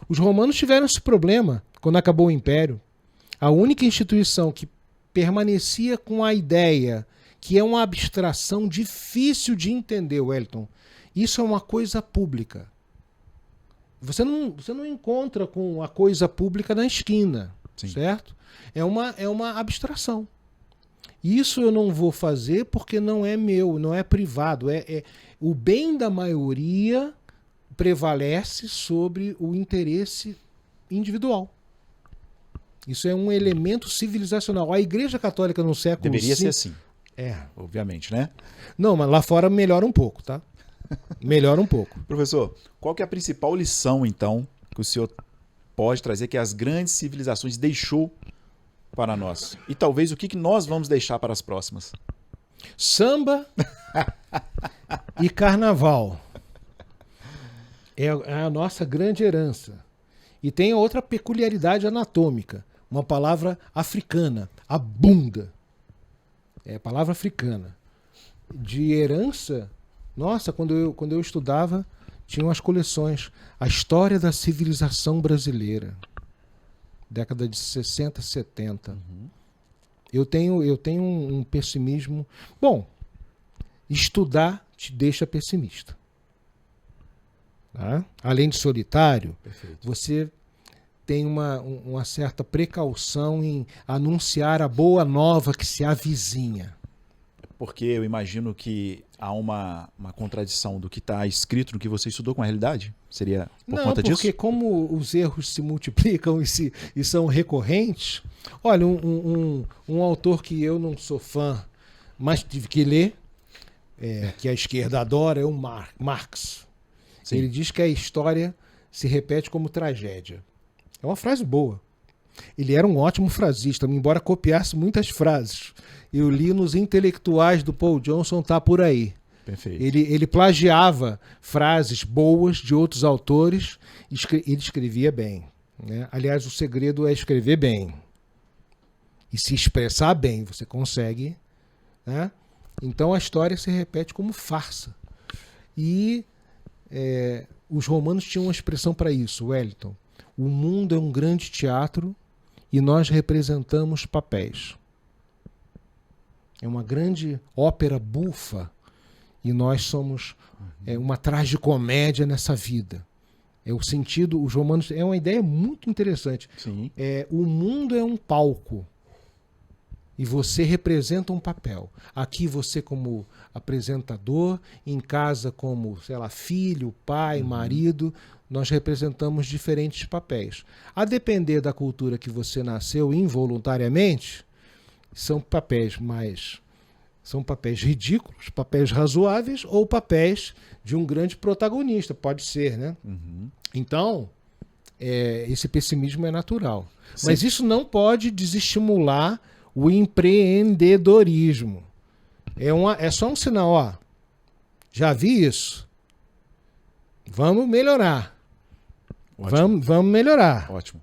Os romanos tiveram esse problema quando acabou o Império. A única instituição que permanecia com a ideia, que é uma abstração difícil de entender, Wellington, isso é uma coisa pública. Você não encontra com a coisa pública na esquina, certo? É uma abstração. Isso eu não vou fazer porque não é meu, não é privado. O bem da maioria prevalece sobre o interesse individual. Isso é um elemento civilizacional. A Igreja Católica no século deveria ser assim. Obviamente, né? Não, mas lá fora melhora um pouco, tá? Melhora um pouco. Professor, qual que é a principal lição, então, que o senhor pode trazer que as grandes civilizações deixou para nós? E talvez o que nós vamos deixar para as próximas? Samba e carnaval. É a nossa grande herança. E tem outra peculiaridade anatômica. Uma palavra africana, a bunda. É a palavra africana. De herança, nossa, quando eu estudava, tinham as coleções. A história da civilização brasileira. Década de 60, 70. Uhum. Eu tenho um pessimismo. Bom, estudar te deixa pessimista. Tá? Além de solitário, Perfeito. você tem uma certa precaução em anunciar a boa nova que se avizinha. Porque eu imagino que há uma contradição do que está escrito no que você estudou com a realidade? Seria por conta disso? Não, porque como os erros se multiplicam e são recorrentes... Olha, um autor que eu não sou fã, mas tive que ler, que a esquerda adora, é o Marx. Sim. Ele diz que a história se repete como tragédia. É uma frase boa. Ele era um ótimo frasista, embora copiasse muitas frases. Eu li nos Intelectuais do Paul Johnson, tá por aí. Perfeito. Ele plagiava frases boas de outros autores e ele escrevia bem. Né? Aliás, o segredo é escrever bem. E se expressar bem, você consegue. Né? Então a história se repete como farsa. E os romanos tinham uma expressão para isso, Wellington. O mundo é um grande teatro e nós representamos papéis. É uma grande ópera bufa e nós somos uma tragicomédia nessa vida. É o sentido, os romanos... É uma ideia muito interessante. Sim. O mundo é um palco e você representa um papel. Aqui você como apresentador, em casa como, sei lá, filho, pai, marido, nós representamos diferentes papéis. A depender da cultura que você nasceu involuntariamente, são papéis ridículos, papéis razoáveis ou papéis de um grande protagonista, pode ser, né? Uhum. Então, esse pessimismo é natural. Sim. Mas isso não pode desestimular o empreendedorismo. É só um sinal, ó. Já vi isso. Vamos melhorar. Vamos melhorar. Ótimo.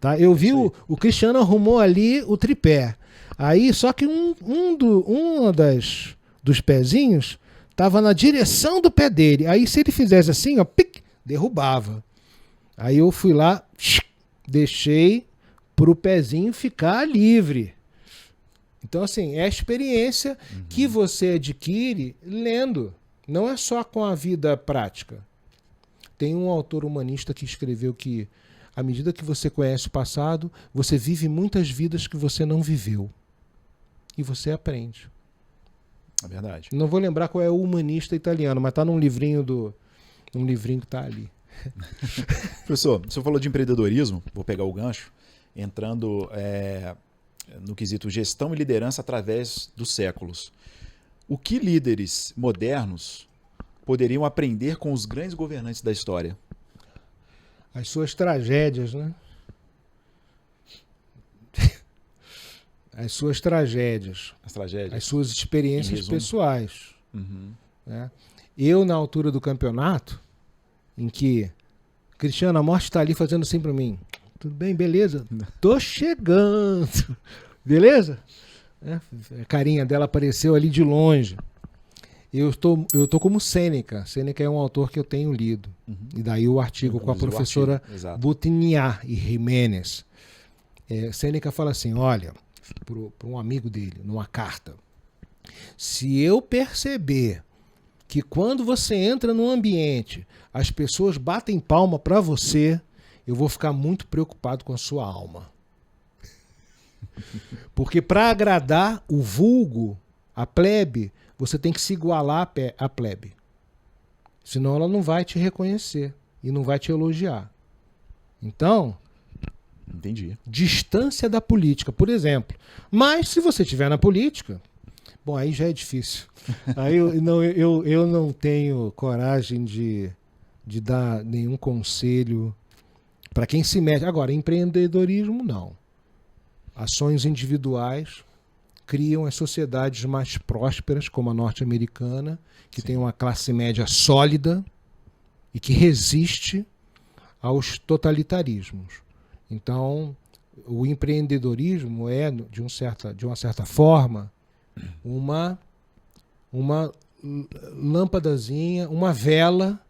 Tá? Eu vi o Cristiano arrumou ali o tripé. Aí, só que um dos pezinhos estava na direção do pé dele. Aí, se ele fizesse assim, ó, pic, derrubava. Aí eu fui lá, deixei pro pezinho ficar livre. Então, assim, é a experiência que você adquire lendo. Não é só com a vida prática. Tem um autor humanista que escreveu que, à medida que você conhece o passado, você vive muitas vidas que você não viveu. E você aprende. É verdade. Não vou lembrar qual é o humanista italiano, mas está num livrinho que está ali. Professor, o senhor falou de empreendedorismo, vou pegar o gancho, entrando no quesito gestão e liderança através dos séculos. O que líderes modernos poderiam aprender com os grandes governantes da história? As suas tragédias, né? As suas tragédias. As tragédias. As suas experiências pessoais. Uhum. Né? Eu, na altura do campeonato, em que Cristiano, a morte está ali fazendo assim para mim. Tudo bem, beleza? Tô chegando. Beleza? A carinha dela apareceu ali de longe. Eu tô como Sêneca. Sêneca é um autor que eu tenho lido. Uhum. E daí o artigo com a professora Butiniá e Jiménez. Sêneca fala assim, olha, para um amigo dele, numa carta. Se eu perceber que quando você entra num ambiente, as pessoas batem palma para você, eu vou ficar muito preocupado com a sua alma. Porque para agradar o vulgo, a plebe, você tem que se igualar à plebe. Senão ela não vai te reconhecer e não vai te elogiar. Então, entendi. Distância da política, por exemplo. Mas se você estiver na política, Bom, aí já é difícil. Aí eu não tenho coragem de dar nenhum conselho para quem se mete. Agora, empreendedorismo, não. Ações individuais criam as sociedades mais prósperas, como a norte-americana, que tem uma classe média sólida e que resiste aos totalitarismos. Então, o empreendedorismo é, de uma certa forma, uma lâmpadazinha, uma vela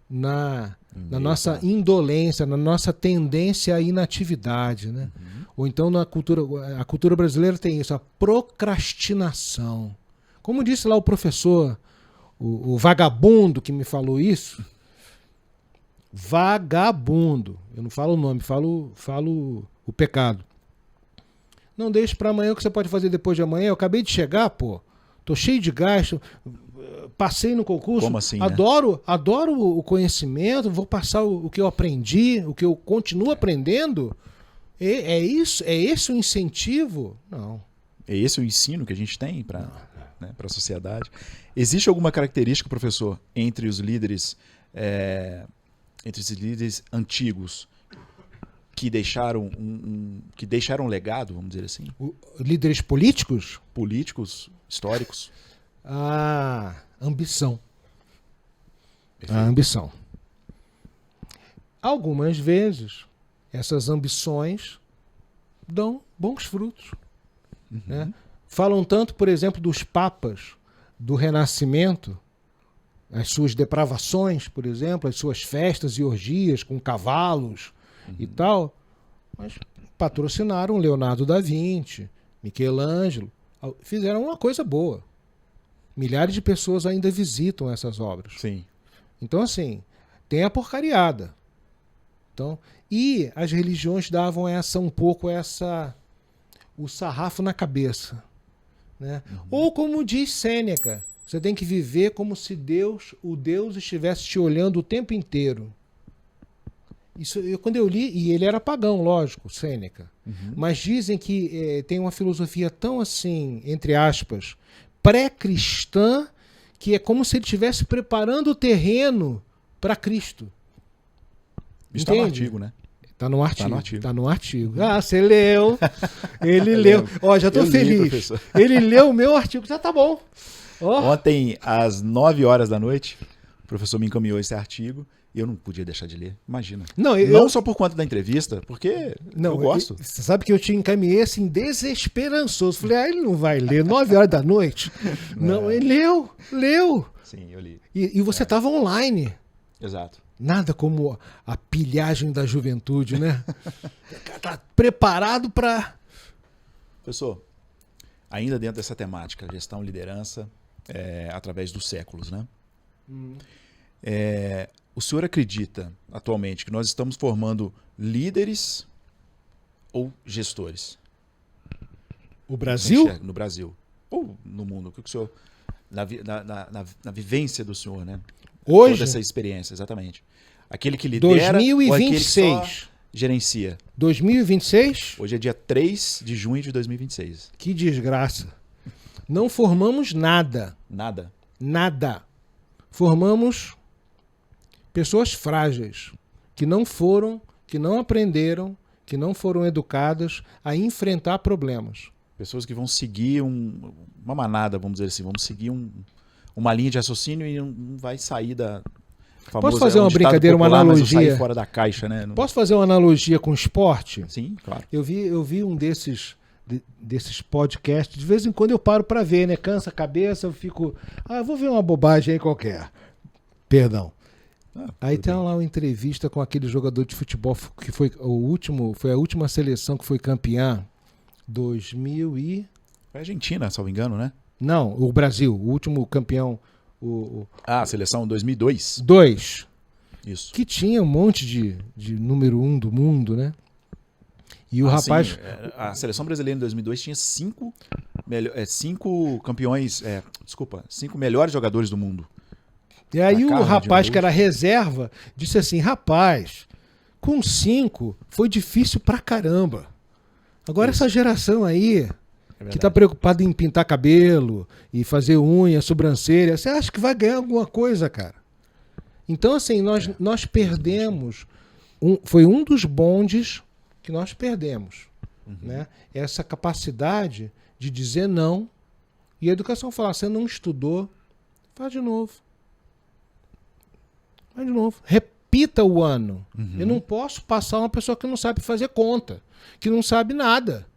na nossa indolência, na nossa tendência à inatividade, né? Ou então a cultura brasileira tem isso, a procrastinação. Como disse lá o professor, o vagabundo que me falou isso, vagabundo, eu não falo o nome, falo o pecado. Não deixe para amanhã o que você pode fazer depois de amanhã. Eu acabei de chegar, pô. Tô cheio de gasto. Passei no concurso. Como assim, adoro o conhecimento. Vou passar o que eu aprendi, o que eu continuo aprendendo. É esse o incentivo? Não. É esse o ensino que a gente tem para a sociedade? Existe alguma característica, professor, entre os líderes antigos que deixaram legado, vamos dizer assim? Líderes políticos? Políticos, históricos? A ambição. Perfeito. A ambição. Algumas vezes, essas ambições dão bons frutos. Né? Falam tanto, por exemplo, dos papas do Renascimento, as suas depravações, por exemplo, as suas festas e orgias com cavalos e tal, mas patrocinaram Leonardo da Vinci, Michelangelo, fizeram uma coisa boa. Milhares de pessoas ainda visitam essas obras. Sim. Então, assim, tem a porcariada. Então, e as religiões davam o sarrafo na cabeça. Né? Ou como diz Sêneca, você tem que viver como se o Deus estivesse te olhando o tempo inteiro. Isso, quando eu li, e ele era pagão, lógico, Sêneca, mas dizem que tem uma filosofia tão assim, entre aspas, pré-cristã, que é como se ele estivesse preparando o terreno para Cristo. Isso está no artigo, né? Está no artigo. Tá no artigo. Ah, você leu. Ele leu. Ó, já estou feliz. Ele leu o meu artigo. Já tá bom. Ontem, às 9 horas da noite, o professor me encaminhou esse artigo e eu não podia deixar de ler. Imagina. Não só por conta da entrevista, porque eu gosto. Você sabe que eu te encaminhei assim, desesperançoso. Falei, ele não vai ler 9 horas da noite. Não, ele leu. Sim, eu li. E você estava online. Exato. Nada como a pilhagem da juventude, né? Tá preparado para... Professor, ainda dentro dessa temática, gestão e liderança através dos séculos, né? O senhor acredita atualmente que nós estamos formando líderes ou gestores? O Brasil? No Brasil. Ou no mundo. O que o senhor... Na vivência do senhor, né? Hoje? Toda essa experiência, exatamente. Aquele que lidera 2026. ou aquele que só gerencia? 2026? Hoje é dia 3 de junho de 2026. Que desgraça. Não formamos nada. Nada? Nada. Formamos pessoas frágeis, que não aprenderam, que não foram educadas a enfrentar problemas. Pessoas que vão seguir uma manada, vamos dizer assim, vamos seguir uma linha de raciocínio e não vai sair da famosa... Posso fazer uma brincadeira, popular, uma analogia? Mas sair fora da caixa, né? Posso fazer uma analogia com esporte? Sim, claro. Eu vi um desses podcasts, de vez em quando eu paro para ver, né? Cansa a cabeça, eu fico... vou ver uma bobagem aí qualquer. Perdão. Aí tem lá uma entrevista com aquele jogador de futebol que foi a última seleção que foi campeã 2000 e... Foi a Argentina, salvo engano, né? Não, o Brasil, o último campeão. A seleção 2002? 2. Isso. Que tinha um monte de número 1 do mundo, né? E o rapaz... Sim, a seleção brasileira em 2002 tinha 5 campeões... 5 melhores jogadores do mundo. E aí o rapaz que era reserva disse assim, rapaz, com 5 foi difícil pra caramba. Agora essa geração aí que está preocupado em pintar cabelo e fazer unha, sobrancelha, você acha que vai ganhar alguma coisa, cara? Então, assim, nós perdemos, foi um dos bondes que nós perdemos, né? Essa capacidade de dizer não. E a educação fala, você não estudou, faz de novo. Faz de novo. Repita o ano. Eu não posso passar uma pessoa que não sabe fazer conta, que não sabe nada.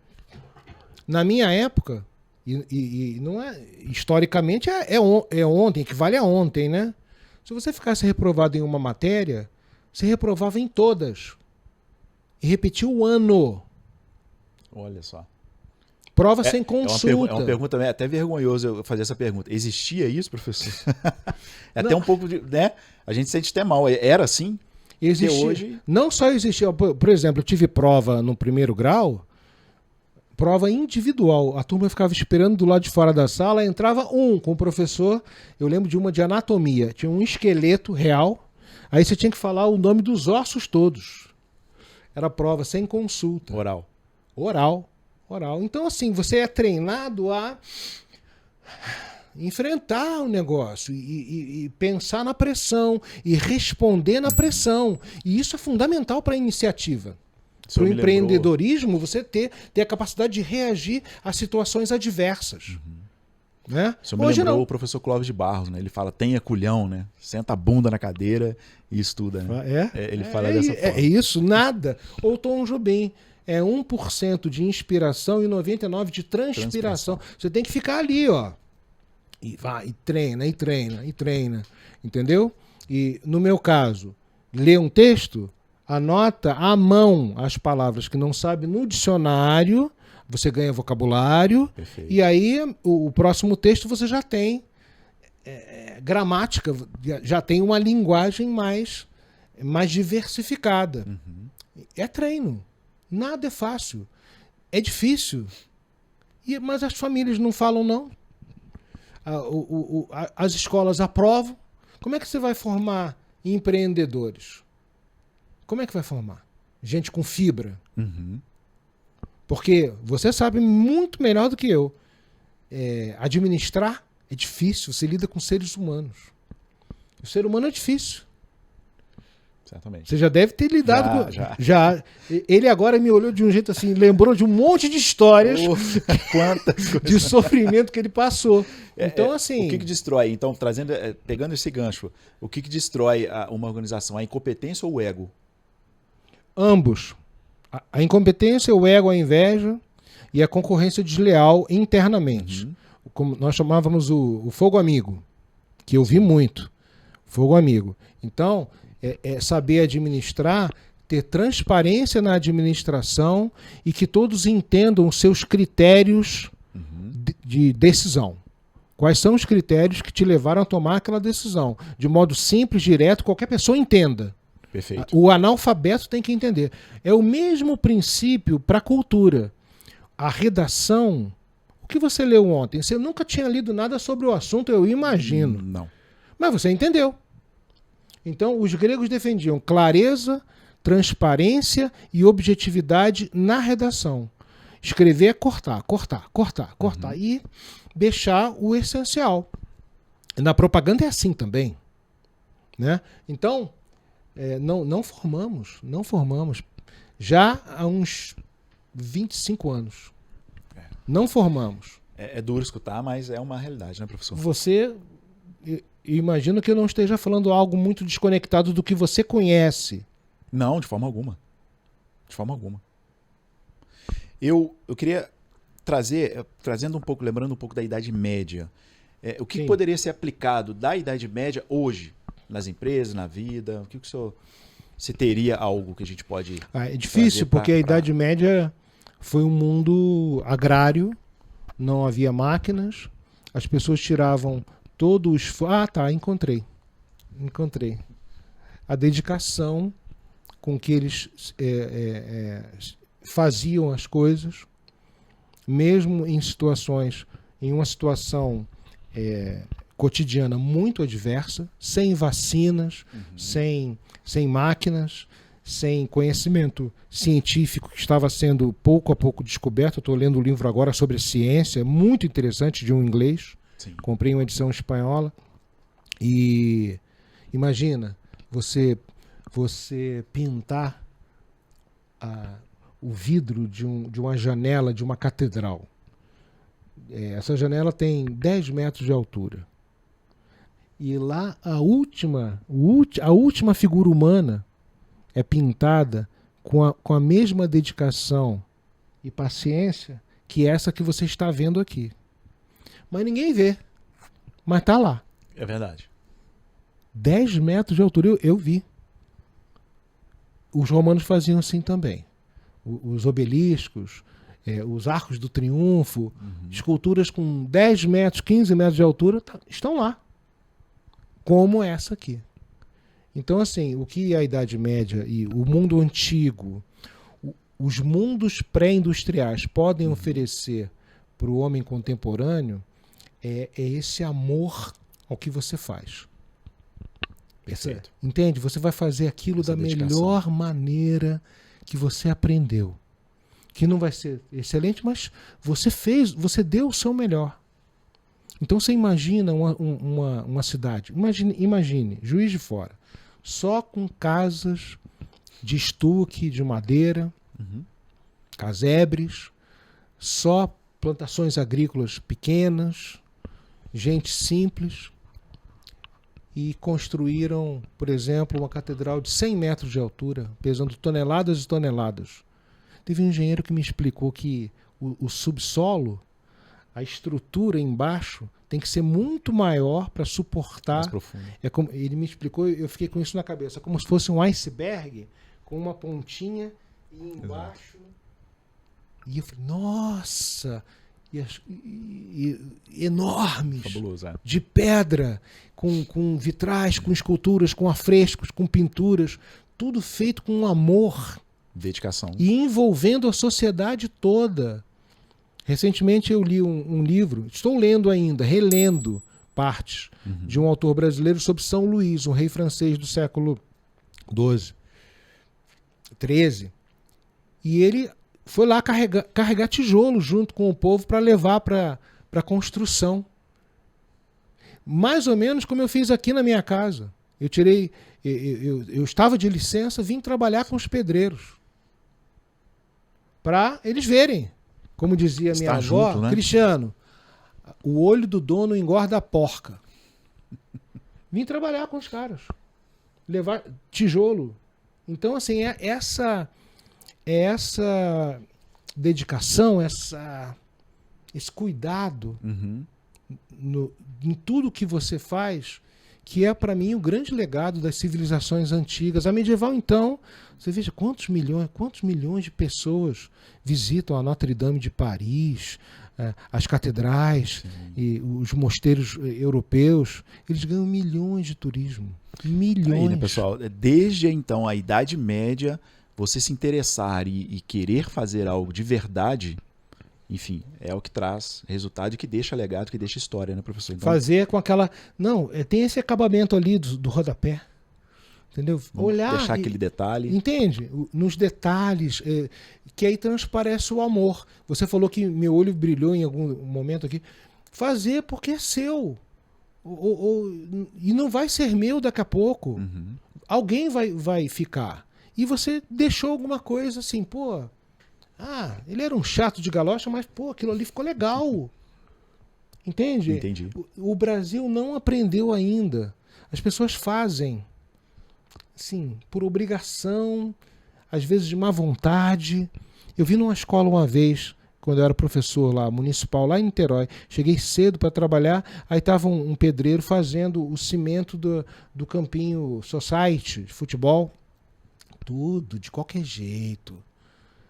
Na minha época, e não é, historicamente é ontem, equivale a ontem, né? Se você ficasse reprovado em uma matéria, você reprovava em todas. E repetia o ano. Olha só. Prova sem consulta. É uma pergunta até vergonhoso eu fazer essa pergunta. Existia isso, professor? É até um pouco de, né? A gente sente até mal. Era assim? Existia. Hoje... Não só existia. Por exemplo, eu tive prova no primeiro grau, prova individual. A turma ficava esperando do lado de fora da sala, entrava com o professor. Eu lembro de uma de anatomia. Tinha um esqueleto real. Aí você tinha que falar o nome dos ossos todos. Era prova sem consulta. Oral. Então, assim, você é treinado a enfrentar o negócio e pensar na pressão e responder na pressão. E isso é fundamental para a iniciativa. Para o empreendedorismo, você ter a capacidade de reagir a situações adversas. Né? Isso me lembrou o professor Clóvis de Barros, né? Ele fala, tenha culhão, né? Senta a bunda na cadeira e estuda. Né? Ele fala dessa forma. É isso, nada. Ou Tom Jobim. É 1% de inspiração e 99% de transpiração. Você tem que ficar ali, ó. E vai, e treina. Entendeu? E no meu caso, lê um texto, anota à mão as palavras que não sabe no dicionário, você ganha vocabulário. Perfeito. E aí o próximo texto você já tem gramática, já tem uma linguagem mais diversificada. É treino. Nada é fácil. É difícil. Mas as famílias não falam não. As escolas aprovam. Como é que você vai formar empreendedores? Como é que vai formar? Gente com fibra. Porque você sabe muito melhor do que eu. Administrar é difícil. Você lida com seres humanos. O ser humano é difícil. Certamente. Você já deve ter lidado com... Já. Ele agora me olhou de um jeito assim, lembrou de um monte de histórias de sofrimento que ele passou. Então, assim... O que destrói? Então, pegando esse gancho, o que destrói uma organização? A incompetência ou o ego? Ambos. A incompetência, o ego, a inveja e a concorrência desleal internamente. Como nós chamávamos o fogo amigo, que eu vi muito. Fogo amigo. Então... É saber administrar, ter transparência na administração e que todos entendam os seus critérios de decisão. Quais são os critérios que te levaram a tomar aquela decisão? De modo simples, direto, qualquer pessoa entenda. Perfeito. O analfabeto tem que entender. É o mesmo princípio para a cultura. A redação... O que você leu ontem? Você nunca tinha lido nada sobre o assunto, eu imagino. Não. Mas você entendeu. Então, os gregos defendiam clareza, transparência e objetividade na redação. Escrever é cortar e deixar o essencial. Na propaganda é assim também. Né? Então, não formamos. Já há uns 25 anos. Não formamos. É duro escutar, mas é uma realidade, né, professor? Você... Imagino que eu não esteja falando algo muito desconectado do que você conhece. Não, de forma alguma. De forma alguma. Eu queria trazendo um pouco, lembrando um pouco da Idade Média. O que poderia ser aplicado da Idade Média hoje, nas empresas, na vida? O que o senhor... Se teria algo que a gente pode... É difícil, porque a Idade Média foi um mundo agrário, não havia máquinas, as pessoas tiravam... todo o esforço... encontrei. A dedicação com que eles faziam as coisas, mesmo em uma situação cotidiana muito adversa, sem vacinas, sem máquinas, sem conhecimento científico que estava sendo pouco a pouco descoberto. Estou lendo um livro agora sobre ciência, muito interessante, de um inglês. Sim. Comprei uma edição espanhola. E imagina você pintar o vidro de uma janela de uma catedral. Essa janela tem 10 metros de altura. E lá a última figura humana é pintada com a mesma dedicação e paciência que essa que você está vendo aqui. Mas ninguém vê. Mas está lá. É verdade. 10 metros de altura, eu vi. Os romanos faziam assim também. Os obeliscos, os arcos do triunfo, esculturas com 10 metros, 15 metros de altura, estão lá. Como essa aqui. Então, assim, o que a Idade Média e o mundo antigo, os mundos pré-industriais podem oferecer para o homem contemporâneo é esse amor ao que você faz. Entende? Você vai fazer aquilo da melhor maneira que você aprendeu. Que não vai ser excelente, mas você deu o seu melhor. Então você imagina uma cidade, imagine, Juiz de Fora, só com casas de estuque, de madeira, casebres, só plantações agrícolas pequenas, gente simples, e construíram, por exemplo, uma catedral de 100 metros de altura, pesando toneladas e toneladas. Teve um engenheiro que me explicou que o subsolo, a estrutura embaixo, tem que ser muito maior para suportar. Mais profundo. Ele me explicou, eu fiquei com isso na cabeça, como se fosse um iceberg com uma pontinha e embaixo. Exato. E eu falei, nossa! E enormes, fabuloso, de pedra, com vitrais, com esculturas, com afrescos, com pinturas, tudo feito com amor. Dedicação. E envolvendo a sociedade toda. Recentemente eu li um livro, estou lendo ainda, relendo partes, de um autor brasileiro sobre São Luís, um rei francês do século XIII. E ele foi lá carregar tijolo junto com o povo para levar para a construção. Mais ou menos como eu fiz aqui na minha casa. Eu estava de licença, vim trabalhar com os pedreiros. Para eles verem. Como dizia minha avó, junto, né? Cristiano, o olho do dono engorda a porca. Vim trabalhar com os caras. Levar tijolo. Então, assim, essa dedicação, esse cuidado em tudo que você faz, que é, para mim, o grande legado das civilizações antigas. A medieval, então, você veja quantos milhões de pessoas visitam a Notre Dame de Paris, as catedrais, e os mosteiros europeus. Eles ganham milhões de turismo. Milhões. Aí, né, pessoal? Desde, então, a Idade Média, você se interessar e querer fazer algo de verdade, enfim, é o que traz resultado e que deixa legado, que deixa história, né, professor? Então, fazer com aquela... Não, tem esse acabamento ali do rodapé. Entendeu? Olhar... Deixar aquele detalhe. Entende? Nos detalhes, que aí transparece o amor. Você falou que meu olho brilhou em algum momento aqui. Fazer porque é seu. E não vai ser meu daqui a pouco. Alguém vai ficar. E você deixou alguma coisa assim, pô... ele era um chato de galocha, mas, pô, aquilo ali ficou legal. Entende? Entendi. O Brasil não aprendeu ainda. As pessoas fazem, assim, por obrigação, às vezes de má vontade. Eu vi numa escola uma vez, quando eu era professor lá, municipal, lá em Niterói. Cheguei cedo para trabalhar, aí estava um pedreiro fazendo o cimento do campinho society, de futebol. Tudo, de qualquer jeito.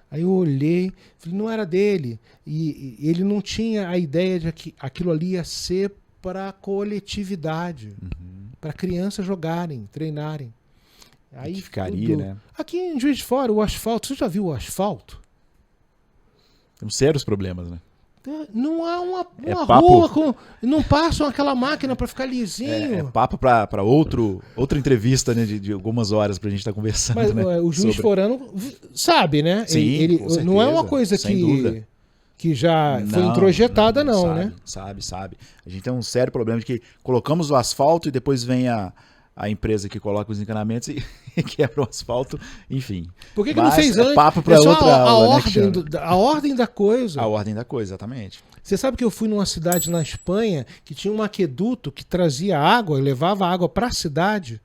Aí eu olhei, falei, não era dele. E ele não tinha a ideia de que aquilo ali ia ser para a coletividade, para crianças jogarem, treinarem. Aí ficaria, né? Aqui em Juiz de Fora, o asfalto, você já viu o asfalto? Tem sérios problemas, né? Não há uma papo... rua com... Não passam aquela máquina para ficar lisinho. É papo para outra entrevista, né, de algumas horas pra gente estar conversando. Mas né, o Juiz Forano sabe, né? Sim, ele com certeza, não é uma coisa sem dúvida. Que já foi introjetada, não, sabe, né? Sabe. A gente tem um sério problema de que colocamos o asfalto e depois vem a empresa que coloca os encanamentos e quebra o asfalto, enfim. Por que não fez antes? Papo para outra aula, a ordem da coisa. A ordem da coisa, exatamente. Você sabe que eu fui numa cidade na Espanha que tinha um aqueduto que trazia água, levava água para a cidade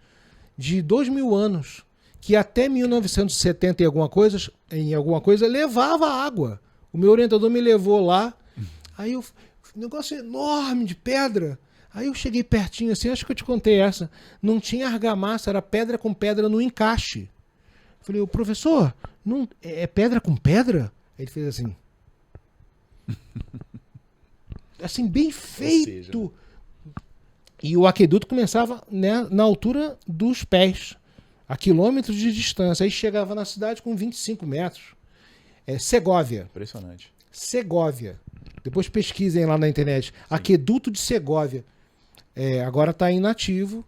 de 2000 anos, que até 1970 em alguma coisa levava água. O meu orientador me levou lá, aí um negócio enorme de pedra. Aí eu cheguei pertinho assim, acho que eu te contei essa. Não tinha argamassa, era pedra com pedra no encaixe. Falei, o professor, não, é pedra com pedra? Aí ele fez assim. Assim, bem feito. E o aqueduto começava, né, na altura dos pés, a quilômetros de distância. Aí chegava na cidade com 25 metros. Segóvia. Impressionante. Segóvia. Depois pesquisem lá na internet. Sim. Aqueduto de Segóvia. Agora está inativo.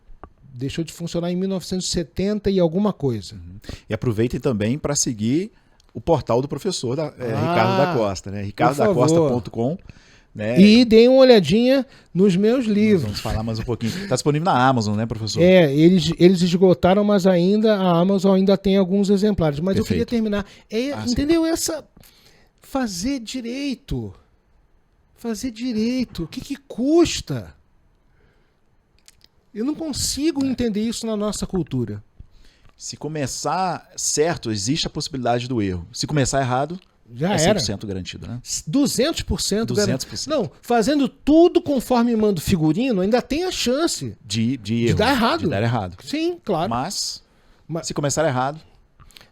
Deixou de funcionar em 1970 e alguma coisa. Uhum. E aproveitem também para seguir o portal do professor Ricardo da Costa, né? ricardodacosta.com. Né? E deem uma olhadinha nos meus livros. Vamos falar mais um pouquinho. Está disponível na Amazon, né, professor? Eles esgotaram, mas ainda a Amazon ainda tem alguns exemplares. Mas Perfeito. Eu queria terminar. Entendeu? Fazer direito. Fazer direito. O que custa? Eu não consigo entender isso na nossa cultura. Se começar certo, existe a possibilidade do erro. Se começar errado, já 100% garantido, né? 200% garantido. Não, fazendo tudo conforme manda o figurino, ainda tem a chance de dar errado. De dar errado. Sim, claro. Mas se começar errado...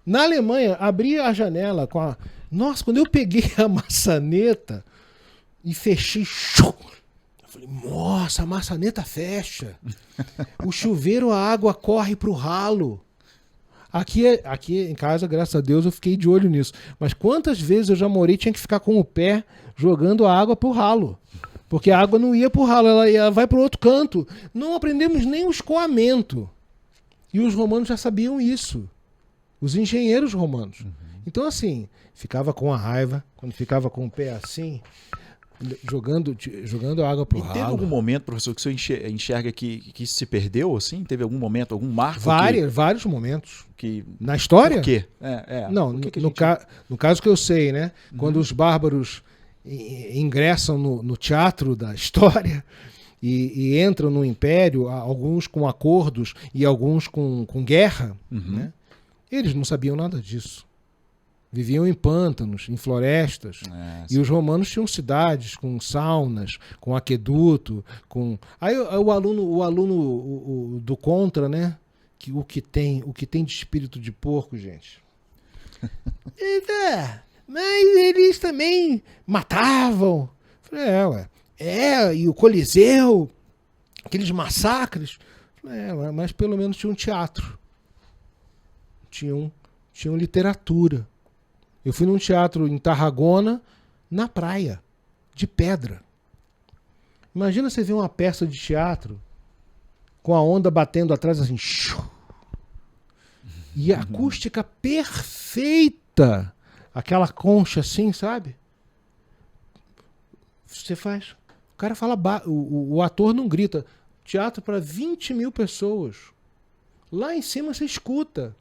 Na Alemanha, abri a janela com a... Nossa, quando eu peguei a maçaneta e fechei... Eu falei, nossa, a maçaneta fecha. O chuveiro, a água corre pro ralo. Aqui em casa, graças a Deus, eu fiquei de olho nisso. Mas quantas vezes eu já morei, tinha que ficar com o pé jogando a água pro ralo. Porque a água não ia pro ralo, ela vai pro outro canto. Não aprendemos nem o escoamento. E os romanos já sabiam isso. Os engenheiros romanos. Uhum. Então, assim, ficava com a raiva, quando ficava com o pé assim... Jogando água pro ralo. Teve algum momento, professor, que o senhor enxerga que isso se perdeu, assim? Teve algum momento, algum marco? Vários momentos. Que... Na história? Por quê? Não, no caso que eu sei, né? Uhum. Quando os bárbaros ingressam no teatro da história e entram no império, alguns com acordos e alguns com guerra, né? Eles não sabiam nada disso. Viviam em pântanos, em florestas. E os romanos tinham cidades com saunas, com aqueduto, com... Aí o aluno do contra, né? O que tem de espírito de porco, gente. Mas eles também matavam. Falei, e o Coliseu, aqueles massacres. Falei, mas pelo menos tinha um teatro. Tinham literatura. Eu fui num teatro em Tarragona, na praia, de pedra. Imagina você ver uma peça de teatro com a onda batendo atrás assim. E a acústica perfeita. Aquela concha assim, sabe? Você faz... O cara fala... O ator não grita. Teatro para 20 mil pessoas. Lá em cima você escuta.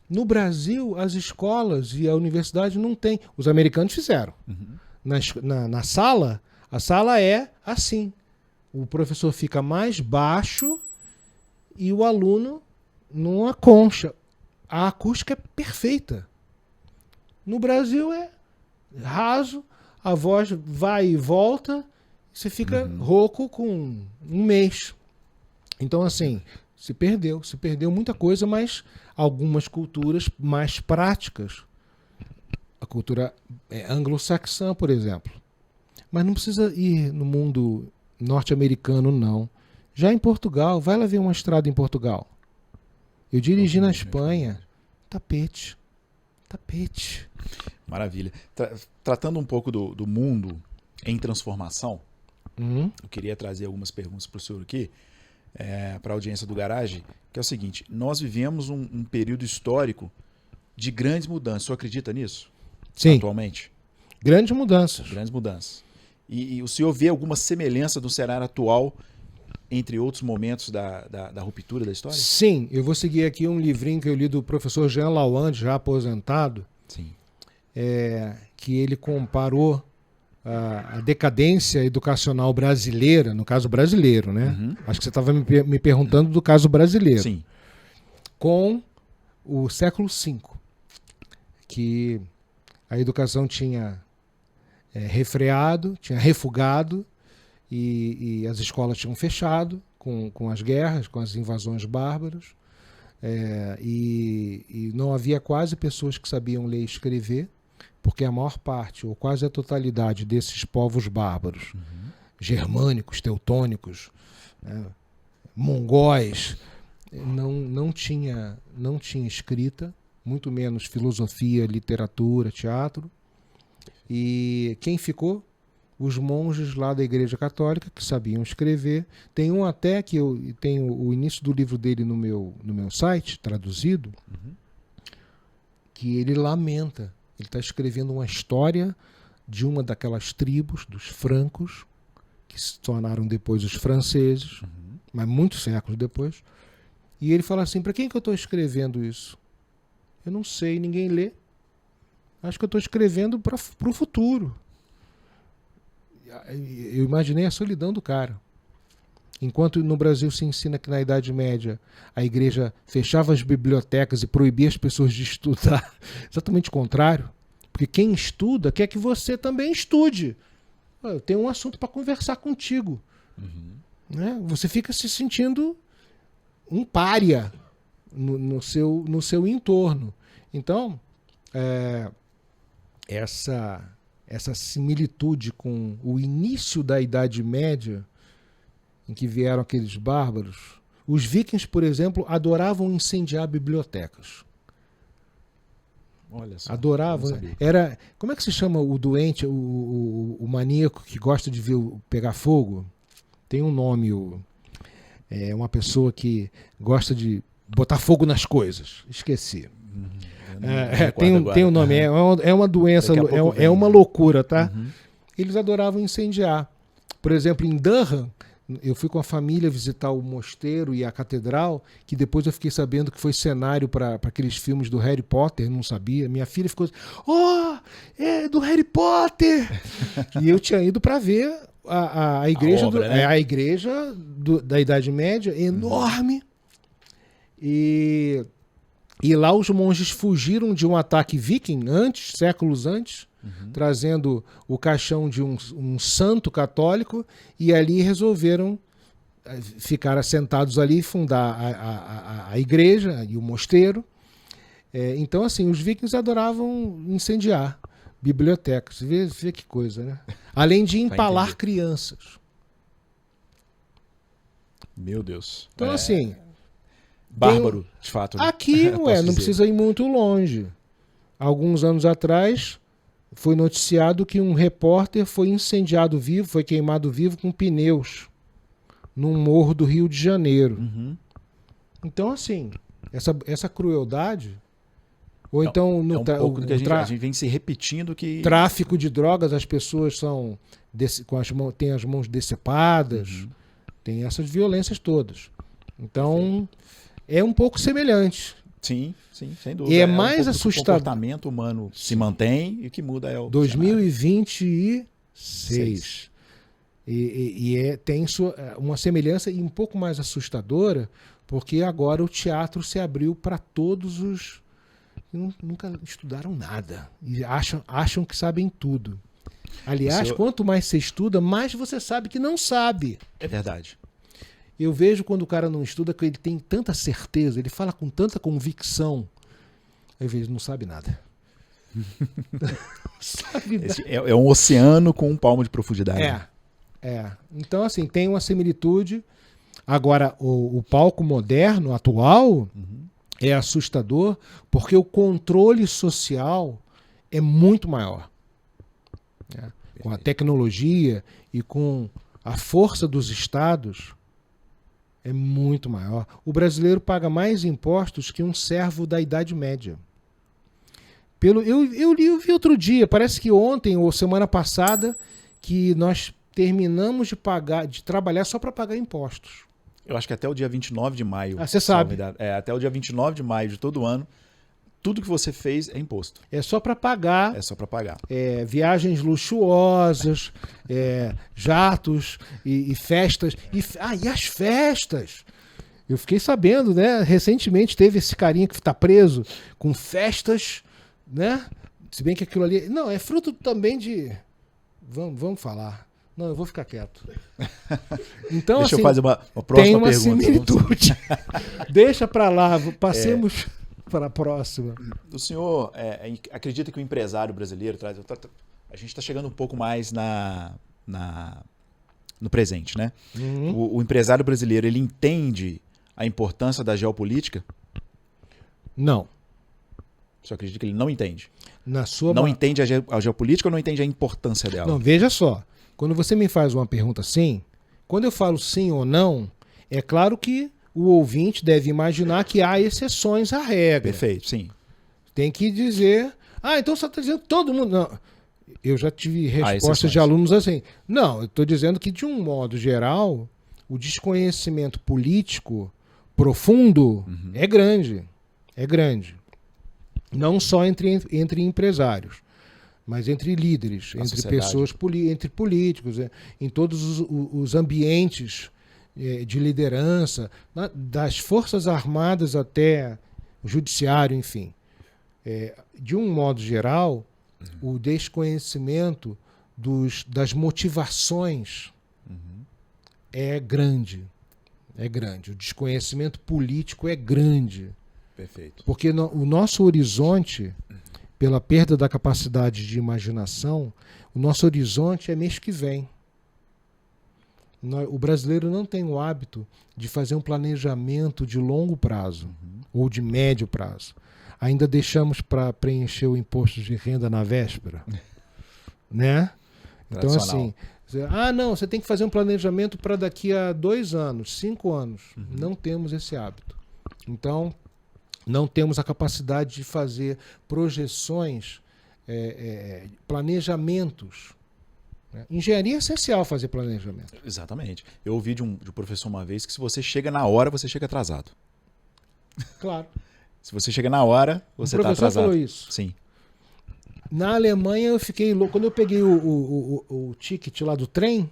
No Brasil, as escolas e a universidade não têm. Os americanos fizeram. Uhum. Na sala, a sala é assim. O professor fica mais baixo e o aluno numa concha. A acústica é perfeita. No Brasil é raso, a voz vai e volta, você fica rouco com um mês. Então, assim, se perdeu muita coisa, mas algumas culturas mais práticas. A cultura anglo-saxã, por exemplo. Mas não precisa ir no mundo norte-americano, não. Já em Portugal, vai lá ver uma estrada em Portugal. Eu dirigi na Espanha. Tapete. Maravilha. Tratando um pouco do mundo em transformação, eu queria trazer algumas perguntas para o senhor aqui, para a audiência do Garage, que é o seguinte: nós vivemos um período histórico de grandes mudanças. O senhor acredita nisso? Sim. Atualmente? Grandes mudanças. Grandes mudanças. E o senhor vê alguma semelhança do cenário atual entre outros momentos da ruptura da história? Sim, eu vou seguir aqui um livrinho que eu li do professor Jean Lawande, já aposentado, Sim. que ele comparou a decadência educacional brasileira, no caso brasileiro, né? Uhum. Acho que você estava me perguntando do caso brasileiro. Sim. Com o século V, que a educação tinha refreado, tinha refugado, e as escolas tinham fechado com as guerras, com as invasões bárbaras, e não havia quase pessoas que sabiam ler e escrever, porque a maior parte, ou quase a totalidade desses povos bárbaros, germânicos, teutônicos, mongóis, não tinha escrita, muito menos filosofia, literatura, teatro. E quem ficou? Os monges lá da Igreja Católica, que sabiam escrever. Tem um até que eu tenho o início do livro dele no meu site, traduzido, que ele lamenta. Ele está escrevendo uma história de uma daquelas tribos, dos francos, que se tornaram depois os franceses, mas muitos séculos depois. E ele fala assim: para quem que eu estou escrevendo isso? Eu não sei, ninguém lê. Acho que eu estou escrevendo para o futuro. Eu imaginei a solidão do cara. Enquanto no Brasil se ensina que na Idade Média a igreja fechava as bibliotecas e proibia as pessoas de estudar, exatamente o contrário. Porque quem estuda quer que você também estude. Eu tenho um assunto para conversar contigo. Né? Você fica se sentindo um pária no seu entorno. Então, essa similitude com o início da Idade Média, em que vieram aqueles bárbaros, os vikings, por exemplo, adoravam incendiar bibliotecas. Olha só. Adoravam. Como é que se chama o doente, o maníaco que gosta de pegar fogo? Tem um nome, uma pessoa que gosta de botar fogo nas coisas. Esqueci. Tem um nome, é uma doença, é uma loucura, tá? Eles adoravam incendiar. Por exemplo, em Durham, eu fui com a família visitar o mosteiro e a catedral, que depois eu fiquei sabendo que foi cenário para aqueles filmes do Harry Potter, não sabia. Minha filha ficou assim: é do Harry Potter! E eu tinha ido para ver a igreja, obra, né? A igreja da Idade Média, enorme. E lá os monges fugiram de um ataque viking séculos antes, trazendo o caixão de um santo católico, e ali resolveram ficar assentados ali e fundar a igreja e o mosteiro. Então, assim, os vikings adoravam incendiar bibliotecas. Vê que coisa, né? Além de empalar crianças. Meu Deus. Então, assim... Bárbaro, de fato. Né? Aqui, não precisa ir muito longe. Alguns anos atrás, foi noticiado que um repórter foi incendiado vivo, foi queimado vivo com pneus num morro do Rio de Janeiro. Então, assim, essa crueldade... Ou então... É um pouco do que a gente vem se repetindo que... Tráfico de drogas, as pessoas são têm as mãos decepadas, tem essas violências todas. Então... É um pouco semelhante. Sim, sem dúvida. E é mais assustador. O comportamento humano se mantém e o que muda é o 2026. Tem uma semelhança e um pouco mais assustadora, porque agora o teatro se abriu para todos os que nunca estudaram nada e acham que sabem tudo. Aliás, quanto mais você estuda, mais você sabe que não sabe. É verdade. Eu vejo quando o cara não estuda, que ele tem tanta certeza, ele fala com tanta convicção, às vezes não sabe nada. Sabe nada. É um oceano com um palmo de profundidade. Então, assim, tem uma similitude. Agora, o palco moderno, atual, é assustador, porque o controle social é muito maior. Né? Com a tecnologia e com a força dos estados, é muito maior. O brasileiro paga mais impostos que um servo da Idade Média. Eu vi outro dia, parece que ontem ou semana passada, que nós terminamos de trabalhar só para pagar impostos. Eu acho que até o dia 29 de maio. Ah, você sabe. Até o dia 29 de maio de todo ano, tudo que você fez é imposto. É só para pagar. É só para pagar. Viagens luxuosas, jatos e festas. E as festas! Eu fiquei sabendo, né? Recentemente teve esse carinha que está preso com festas, né? Se bem que aquilo ali... Não, é fruto também de... Vamos falar. Não, eu vou ficar quieto. Então, Deixa assim, eu fazer uma próxima tem uma pergunta. Similitude. Deixa para lá, passemos para a próxima. O senhor acredita que o empresário brasileiro traz... A gente está chegando um pouco mais no presente, né? Uhum. O empresário brasileiro, ele entende a importância da geopolítica? Não. O senhor acredita que ele não entende? Não entende a geopolítica ou não entende a importância dela? Não, veja só. Quando você me faz uma pergunta assim, quando eu falo sim ou não, é claro que o ouvinte deve imaginar que há exceções à regra. Perfeito, sim. Tem que dizer... então você está dizendo que todo mundo... Não. Eu já tive respostas de exceções. alunos assim. Não, eu estou dizendo que, de um modo geral, o desconhecimento político profundo é grande. É grande. Não só entre empresários, mas entre líderes, entre sociedade. Pessoas, entre políticos, em todos os ambientes de liderança, das Forças Armadas até o Judiciário, enfim. De um modo geral, o desconhecimento das motivações é grande. É grande. O desconhecimento político é grande. Perfeito. Porque o nosso horizonte, pela perda da capacidade de imaginação, o nosso horizonte é mês que vem. O brasileiro não tem o hábito de fazer um planejamento de longo prazo ou de médio prazo. Ainda deixamos para preencher o imposto de renda na véspera. Né? Então, assim, não, você tem que fazer um planejamento para daqui a 2 anos, 5 anos. Não temos esse hábito. Então, não temos a capacidade de fazer projeções, planejamentos. Né? Engenharia é essencial fazer planejamento. Exatamente. Eu ouvi de um professor uma vez que se você chega na hora, você chega atrasado. Claro. Se você chega na hora, você está atrasado. O professor falou isso. Sim. Na Alemanha eu fiquei louco. Quando eu peguei o ticket lá do trem,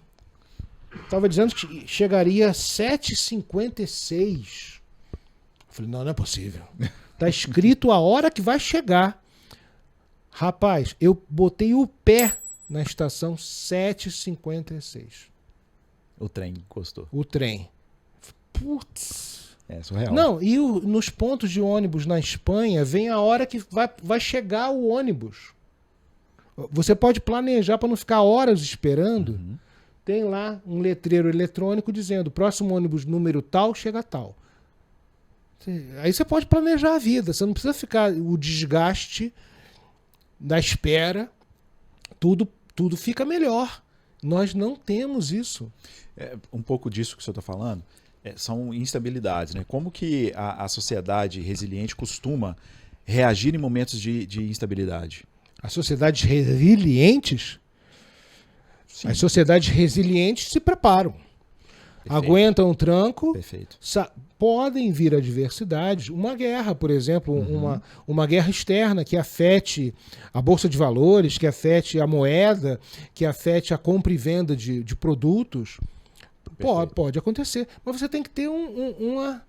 estava dizendo que chegaria às 7h56. Falei, não é possível. Tá escrito a hora que vai chegar. Rapaz, eu botei o pé na estação 7h56. O trem encostou. O trem. Putz. É surreal. Não, e nos pontos de ônibus na Espanha, vem a hora que vai chegar o ônibus. Você pode planejar para não ficar horas esperando. Tem lá um letreiro eletrônico dizendo, próximo ônibus número tal, chega tal. Aí você pode planejar a vida. Você não precisa ficar o desgaste da espera. Tudo fica melhor. Nós não temos isso. Um pouco disso que o senhor está falando são instabilidades, né? Como que a sociedade resiliente costuma reagir em momentos de instabilidade? As sociedades resilientes? Sim. As sociedades resilientes se preparam. Perfeito. Aguentam o tranco. Perfeito. Podem vir adversidades. Uma guerra, por exemplo, uma guerra externa que afete a bolsa de valores, que afete a moeda, que afete a compra e venda de produtos. Pode acontecer. Mas você tem que ter um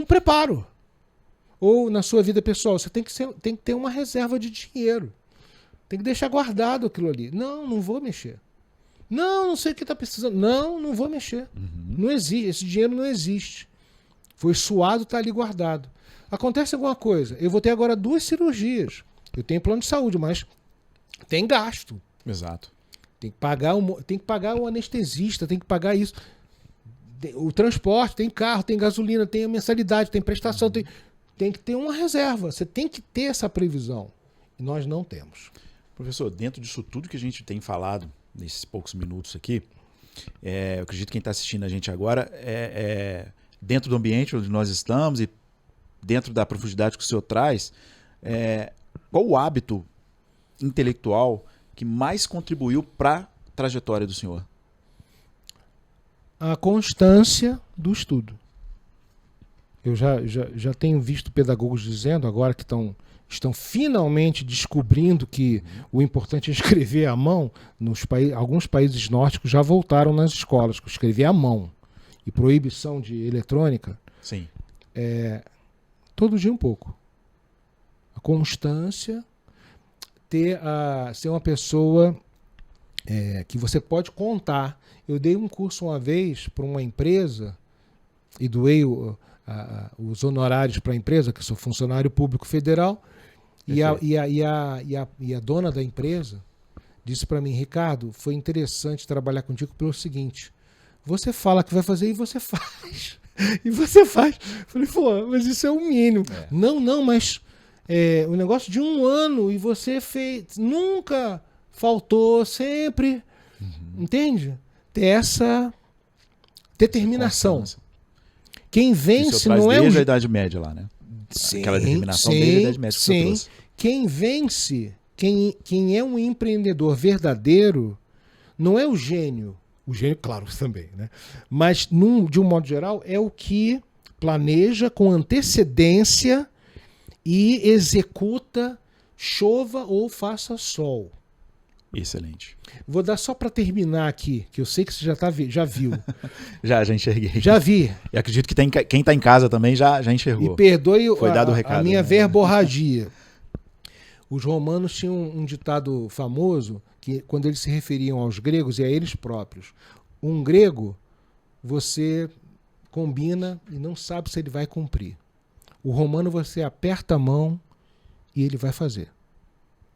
preparo. Ou na sua vida pessoal, você tem que ter uma reserva de dinheiro. Tem que deixar guardado aquilo ali. Não vou mexer. Não sei o que está precisando. Não vou mexer. Não existe. Esse dinheiro não existe. Foi suado, está ali guardado. Acontece alguma coisa. Eu vou ter agora 2 cirurgias. Eu tenho plano de saúde, mas tem gasto. Exato. Tem que pagar o anestesista, tem que pagar isso. O transporte, tem carro, tem gasolina, tem a mensalidade, tem prestação, tem que ter uma reserva. Você tem que ter essa previsão. nós não temos. Professor, dentro disso tudo que a gente tem falado nesses poucos minutos aqui, eu acredito que quem está assistindo a gente agora dentro do ambiente onde nós estamos e dentro da profundidade que o senhor traz, qual o hábito intelectual que mais contribuiu para a trajetória do senhor? A constância do estudo. Eu já tenho visto pedagogos dizendo, agora que estão finalmente descobrindo que o importante é escrever à mão. Alguns países nórdicos já voltaram nas escolas, com escrever à mão. E proibição de eletrônica. Sim. Todo dia um pouco. A constância, ser uma pessoa que você pode contar. Eu dei um curso uma vez para uma empresa e doei os honorários para a empresa, que sou funcionário público federal, e a dona da empresa disse para mim: Ricardo, foi interessante trabalhar contigo pelo seguinte, você fala que vai fazer e você faz. E você faz. Falei, pô, mas isso é o mínimo. Não, mas o negócio de 1 ano e você fez, nunca faltou, sempre, entende? Ter essa determinação. Quem vence não é desde a Idade Média lá, né? Sim, aquela determinação desde a Idade Média que você trouxe. Quem vence, quem é um empreendedor verdadeiro, não é o gênio. O gênio, claro, também, né? Mas, de um modo geral, é o que planeja com antecedência e executa, chova ou faça sol. Excelente. Vou dar só para terminar aqui, que eu sei que você já viu. já enxerguei. Já vi. E acredito que quem está em casa também já enxergou. E perdoe Foi dado o recado, a minha né? verborragia. Os romanos tinham um ditado famoso, que quando eles se referiam aos gregos e a eles próprios. Um grego, você combina e não sabe se ele vai cumprir. O romano, você aperta a mão e ele vai fazer.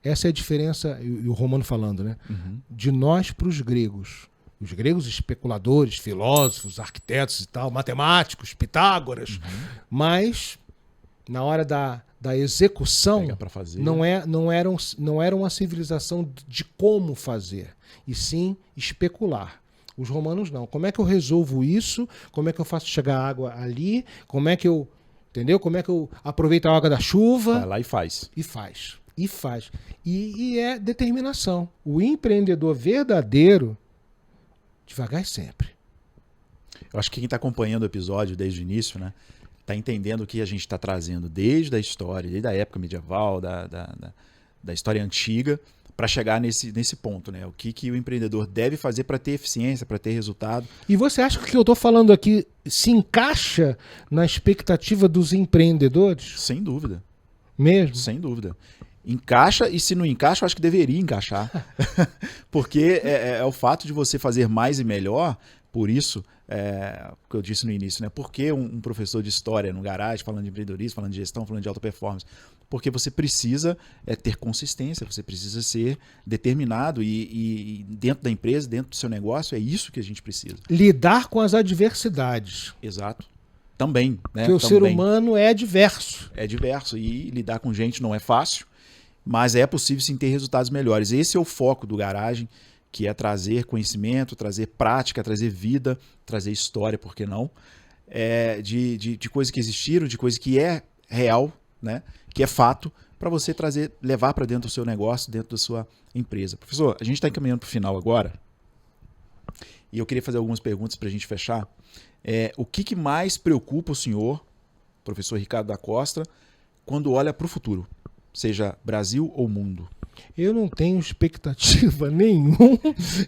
Essa é a diferença, e o romano falando, né? De nós para os gregos. Os gregos, especuladores, filósofos, arquitetos e tal, matemáticos, Pitágoras. Mas, na hora da execução, não era uma civilização de como fazer, e sim especular. Os romanos não. Como é que eu resolvo isso? Como é que eu faço chegar água ali? Como é que eu... Entendeu? Como é que eu aproveito a água da chuva? Vai lá e faz. E faz. E é determinação. O empreendedor verdadeiro, devagar e sempre. Eu acho que quem está acompanhando o episódio desde o início, né, está entendendo o que a gente está trazendo desde a história, desde a época medieval, da história antiga, para chegar nesse ponto, né? O que o empreendedor deve fazer para ter eficiência, para ter resultado. E você acha que o que eu estou falando aqui se encaixa na expectativa dos empreendedores? Sem dúvida. Mesmo? Sem dúvida. Encaixa, e se não encaixa, eu acho que deveria encaixar. Porque é o fato de você fazer mais e melhor, por isso, o que eu disse no início, né? Por que um professor de história no garagem, falando de empreendedorismo, falando de gestão, falando de alta performance? Porque você precisa ter consistência, você precisa ser determinado e dentro da empresa, dentro do seu negócio, é isso que a gente precisa. Lidar com as adversidades. Exato. Também, né? Porque o ser humano é diverso. É diverso e lidar com gente não é fácil, mas é possível sim ter resultados melhores. Esse é o foco do Garagem, que é trazer conhecimento, trazer prática, trazer vida, trazer história, por que não? De coisas que existiram, de coisas que é real, né? Que é fato, para você levar para dentro do seu negócio, dentro da sua empresa. Professor, a gente está encaminhando para o final agora, e eu queria fazer algumas perguntas para a gente fechar. O que mais preocupa o senhor, professor Ricardo da Costa, quando olha para o futuro, seja Brasil ou mundo? Eu não tenho expectativa nenhuma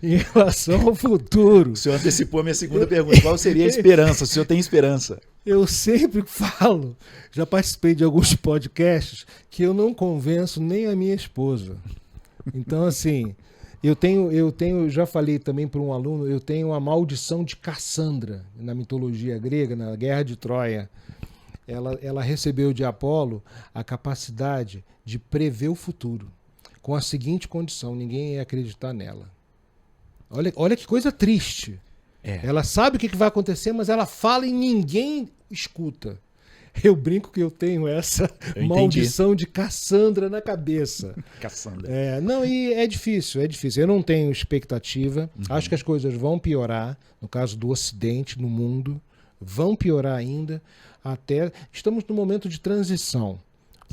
em relação ao futuro. O senhor antecipou a minha segunda pergunta. Qual seria a esperança? O senhor tem esperança? Eu sempre falo, já participei de alguns podcasts, que eu não convenço nem a minha esposa. Então, assim, eu já falei também para um aluno, eu tenho a maldição de Cassandra, na mitologia grega, na Guerra de Troia. Ela recebeu de Apolo a capacidade de prever o futuro, com a seguinte condição: ninguém ia acreditar nela. Olha que coisa triste. Ela sabe o que vai acontecer, mas ela fala e ninguém escuta. Eu brinco que eu tenho essa Eu maldição de Cassandra na cabeça. Cassandra. Não, e é difícil. Eu não tenho expectativa. Acho que as coisas vão piorar, no caso do Ocidente, no mundo, vão piorar ainda. Estamos num momento de transição.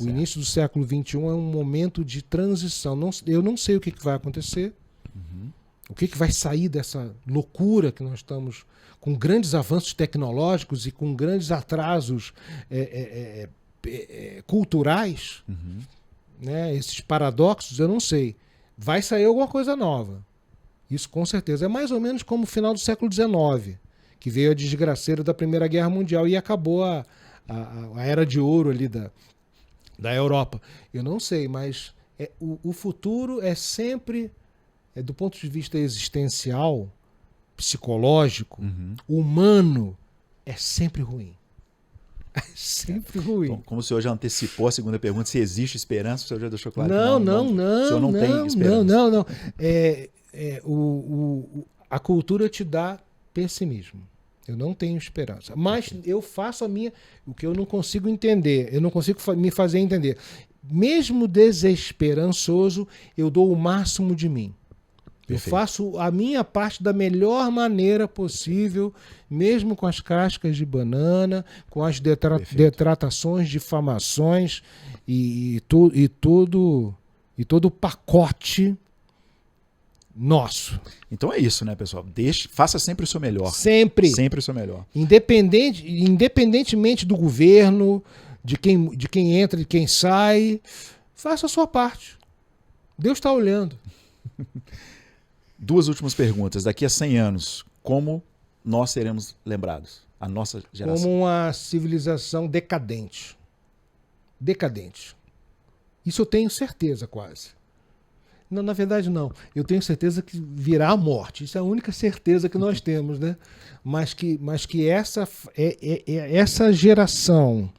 O início do século XXI é um momento de transição. Eu não sei o que vai acontecer, o que vai sair dessa loucura que nós estamos, com grandes avanços tecnológicos e com grandes atrasos culturais, né? Esses paradoxos, eu não sei. Vai sair alguma coisa nova. Isso com certeza. É mais ou menos como o final do século XIX, que veio a desgraceira da Primeira Guerra Mundial e acabou a era de ouro ali da Europa. Eu não sei, mas o futuro é sempre, do ponto de vista existencial, psicológico, humano, é sempre ruim. É sempre ruim. Bom, como o senhor já antecipou a segunda pergunta, se existe esperança, o senhor já deixou claro não, que não. O senhor não tem esperança. Não. A cultura te dá pessimismo. Eu não tenho esperança. Mas eu faço o que eu não consigo entender. Eu não consigo me fazer entender. Mesmo desesperançoso, eu dou o máximo de mim. Eu faço a minha parte da melhor maneira possível, mesmo com as cascas de banana, com as detratações, difamações e todo o pacote nosso. Então é isso, né, pessoal? Faça sempre o seu melhor. Sempre. Sempre o seu melhor. Independentemente do governo, de quem entra e de quem sai, faça a sua parte. Deus está olhando. Duas últimas perguntas. Daqui a 100 anos, como nós seremos lembrados? A nossa geração. Como uma civilização decadente. Decadente. Isso eu tenho certeza, quase. Não, na verdade, não. Eu tenho certeza que virá a morte. Isso é a única certeza que nós temos, né? Mas que essa geração,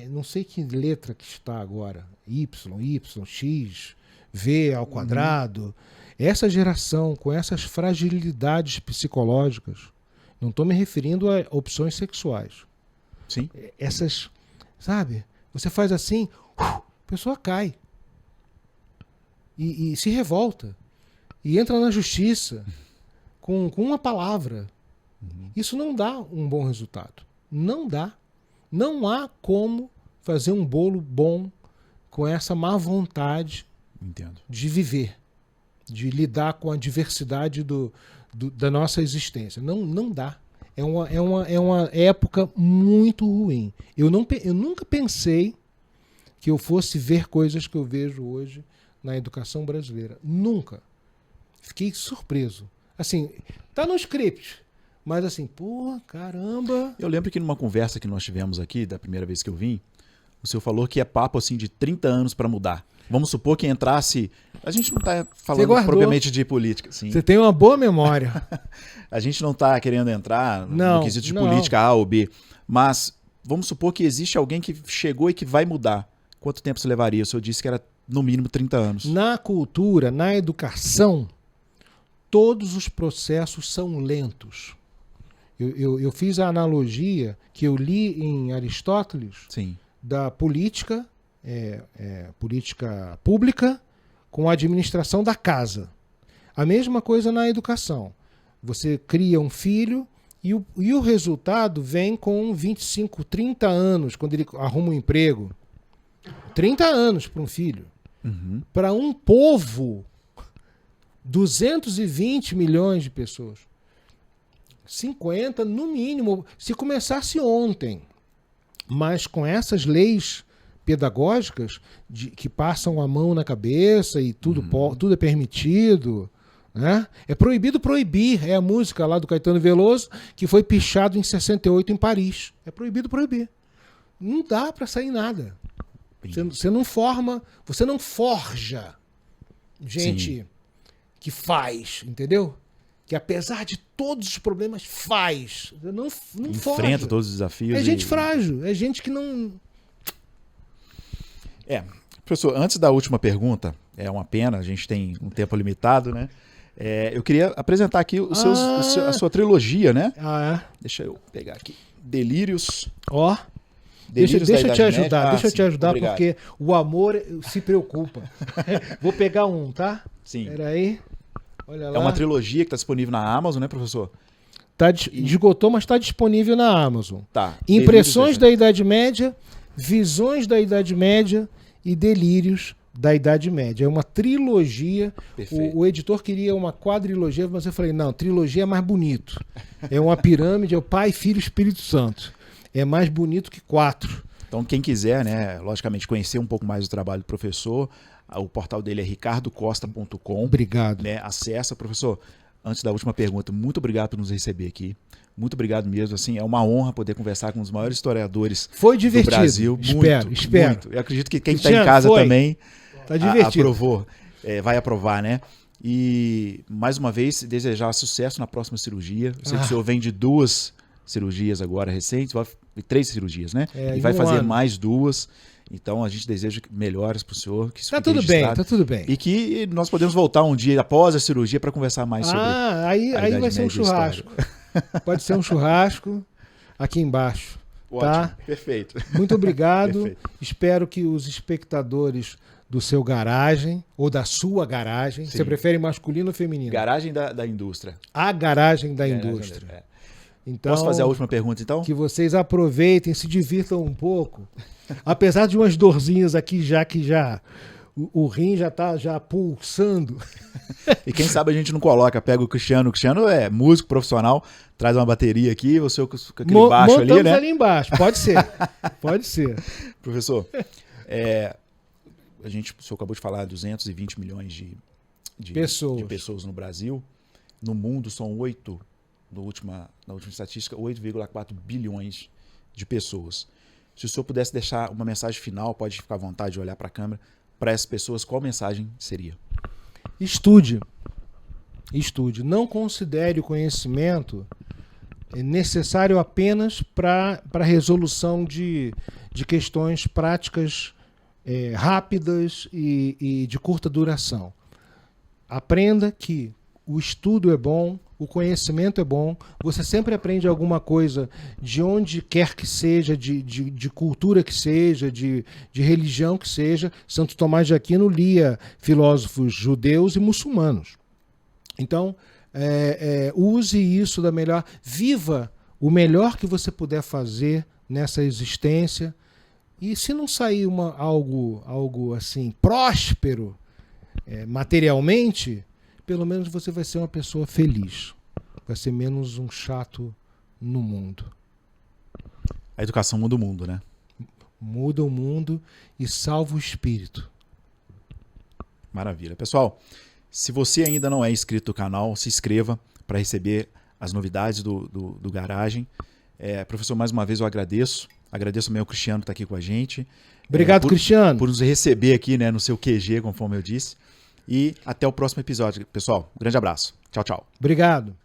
não sei que letra que está agora, Y, X, V ao quadrado, essa geração com essas fragilidades psicológicas, não estou me referindo a opções sexuais. Sim. Essas, sabe? Você faz assim, a pessoa cai. E se revolta. E entra na justiça com uma palavra. Isso não dá um bom resultado. Não dá. Não há como fazer um bolo bom com essa má vontade de viver, de lidar com a diversidade da nossa existência. Não dá. É uma época muito ruim. Eu nunca pensei que eu fosse ver coisas que eu vejo hoje na educação brasileira. Nunca. Fiquei surpreso. Assim, tá no script, mas assim, pô, caramba. Eu lembro que numa conversa que nós tivemos aqui, da primeira vez que eu vim, o senhor falou que é papo assim de 30 anos para mudar. Vamos supor que entrasse... A gente não está falando propriamente de política. Você tem uma boa memória. A gente não está querendo entrar no quesito de política A ou B, mas vamos supor que existe alguém que chegou e que vai mudar. Quanto tempo se levaria? O senhor disse que era no mínimo 30 anos. Na cultura, na educação, todos os processos são lentos. Eu fiz a analogia que eu li em Aristóteles. Sim. Da política, política pública com a administração da casa. A mesma coisa na educação. Você cria um filho e o resultado vem com 25, 30 anos, quando ele arruma um emprego. 30 anos para um filho. Para um povo, 220 milhões de pessoas. 50 no mínimo, se começasse ontem. Mas com essas leis pedagógicas que passam a mão na cabeça e tudo é permitido, né? É proibido proibir. É a música lá do Caetano Veloso que foi pichado em 68 em Paris. É proibido proibir. Não dá para sair nada. Você não forja gente que faz, entendeu? Que apesar de todos os problemas faz. Não enfrenta forja. Todos os desafios. É gente frágil, é gente que não... Professor, antes da última pergunta, é uma pena, a gente tem um tempo limitado, né? Eu queria apresentar aqui a sua trilogia, né? Ah, é? Deixa eu pegar aqui. Delírios. Ó. Delírios Deixa da eu te Idade ajudar, Média? deixa eu Sim, te ajudar, obrigado. porque o amor se preocupa. Vou pegar um, tá? Sim. Peraí. Olha lá. É uma trilogia que está disponível na Amazon, né, professor? Esgotou, mas está disponível na Amazon. Tá. Impressões da Idade Média, Visões da Idade Média e Delírios da Idade Média. É uma trilogia. O editor queria uma quadrilogia, mas eu falei, não, trilogia é mais bonito. É uma pirâmide, é o Pai, Filho e Espírito Santo. É mais bonito que 4. Então, quem quiser, né, logicamente, conhecer um pouco mais do trabalho do professor, o portal dele é ricardocosta.com. Obrigado. Né, acessa, professor. Antes da última pergunta, muito obrigado por nos receber aqui. Muito obrigado mesmo. Assim, é uma honra poder conversar com os maiores historiadores Foi divertido. do Brasil. Espero. Muito. Eu acredito que quem está em casa também tá divertido. Aprovou, vai aprovar, né? E, mais uma vez, desejar sucesso na próxima cirurgia. Eu sei que o senhor vem de 2 cirurgias agora recentes, 3 cirurgias, né? E vai fazer mais 2. Então, a gente deseja melhoras para o senhor. Que isso tá tudo bem, tá tudo bem. E que nós podemos voltar um dia após a cirurgia para conversar mais sobre aí vai ser um churrasco. Pode ser um churrasco aqui embaixo. Ótimo, tá? Perfeito. Muito obrigado. Perfeito. Espero que os espectadores do seu garagem ou da sua garagem, Sim. você prefere masculino ou feminino? Garagem da indústria. A garagem da indústria. Então, posso fazer a última pergunta, então? Que vocês aproveitem, se divirtam um pouco. Apesar de umas dorzinhas aqui, o rim já está pulsando. E quem sabe a gente não coloca, pega o Cristiano é músico profissional, traz uma bateria aqui, você com aquele baixo ali, né? Ali embaixo, pode ser. Pode ser. Professor, o senhor acabou de falar 220 milhões de pessoas no Brasil. No mundo são 8, na última estatística, 8,4 bilhões de pessoas. Se o senhor pudesse deixar uma mensagem final, pode ficar à vontade de olhar para a câmera, para essas pessoas, qual mensagem seria? Estude. Não considere o conhecimento necessário apenas para a resolução de questões práticas rápidas e de curta duração. Aprenda que o estudo é bom, o conhecimento é bom, você sempre aprende alguma coisa de onde quer que seja, de cultura que seja, de religião que seja. Santo Tomás de Aquino lia filósofos judeus e muçulmanos. Então, use isso da melhor, viva o melhor que você puder fazer nessa existência. E se não sair algo assim próspero materialmente, pelo menos você vai ser uma pessoa feliz. Vai ser menos um chato no mundo. A educação muda o mundo, né? Muda o mundo e salva o espírito. Maravilha. Pessoal, se você ainda não é inscrito no canal, se inscreva para receber as novidades do Garagem. Professor, mais uma vez eu agradeço. Agradeço também ao Cristiano que está aqui com a gente. Obrigado, Cristiano. Por nos receber aqui, né, no seu QG, conforme eu disse. E até o próximo episódio, pessoal. Um grande abraço. Tchau, tchau. Obrigado.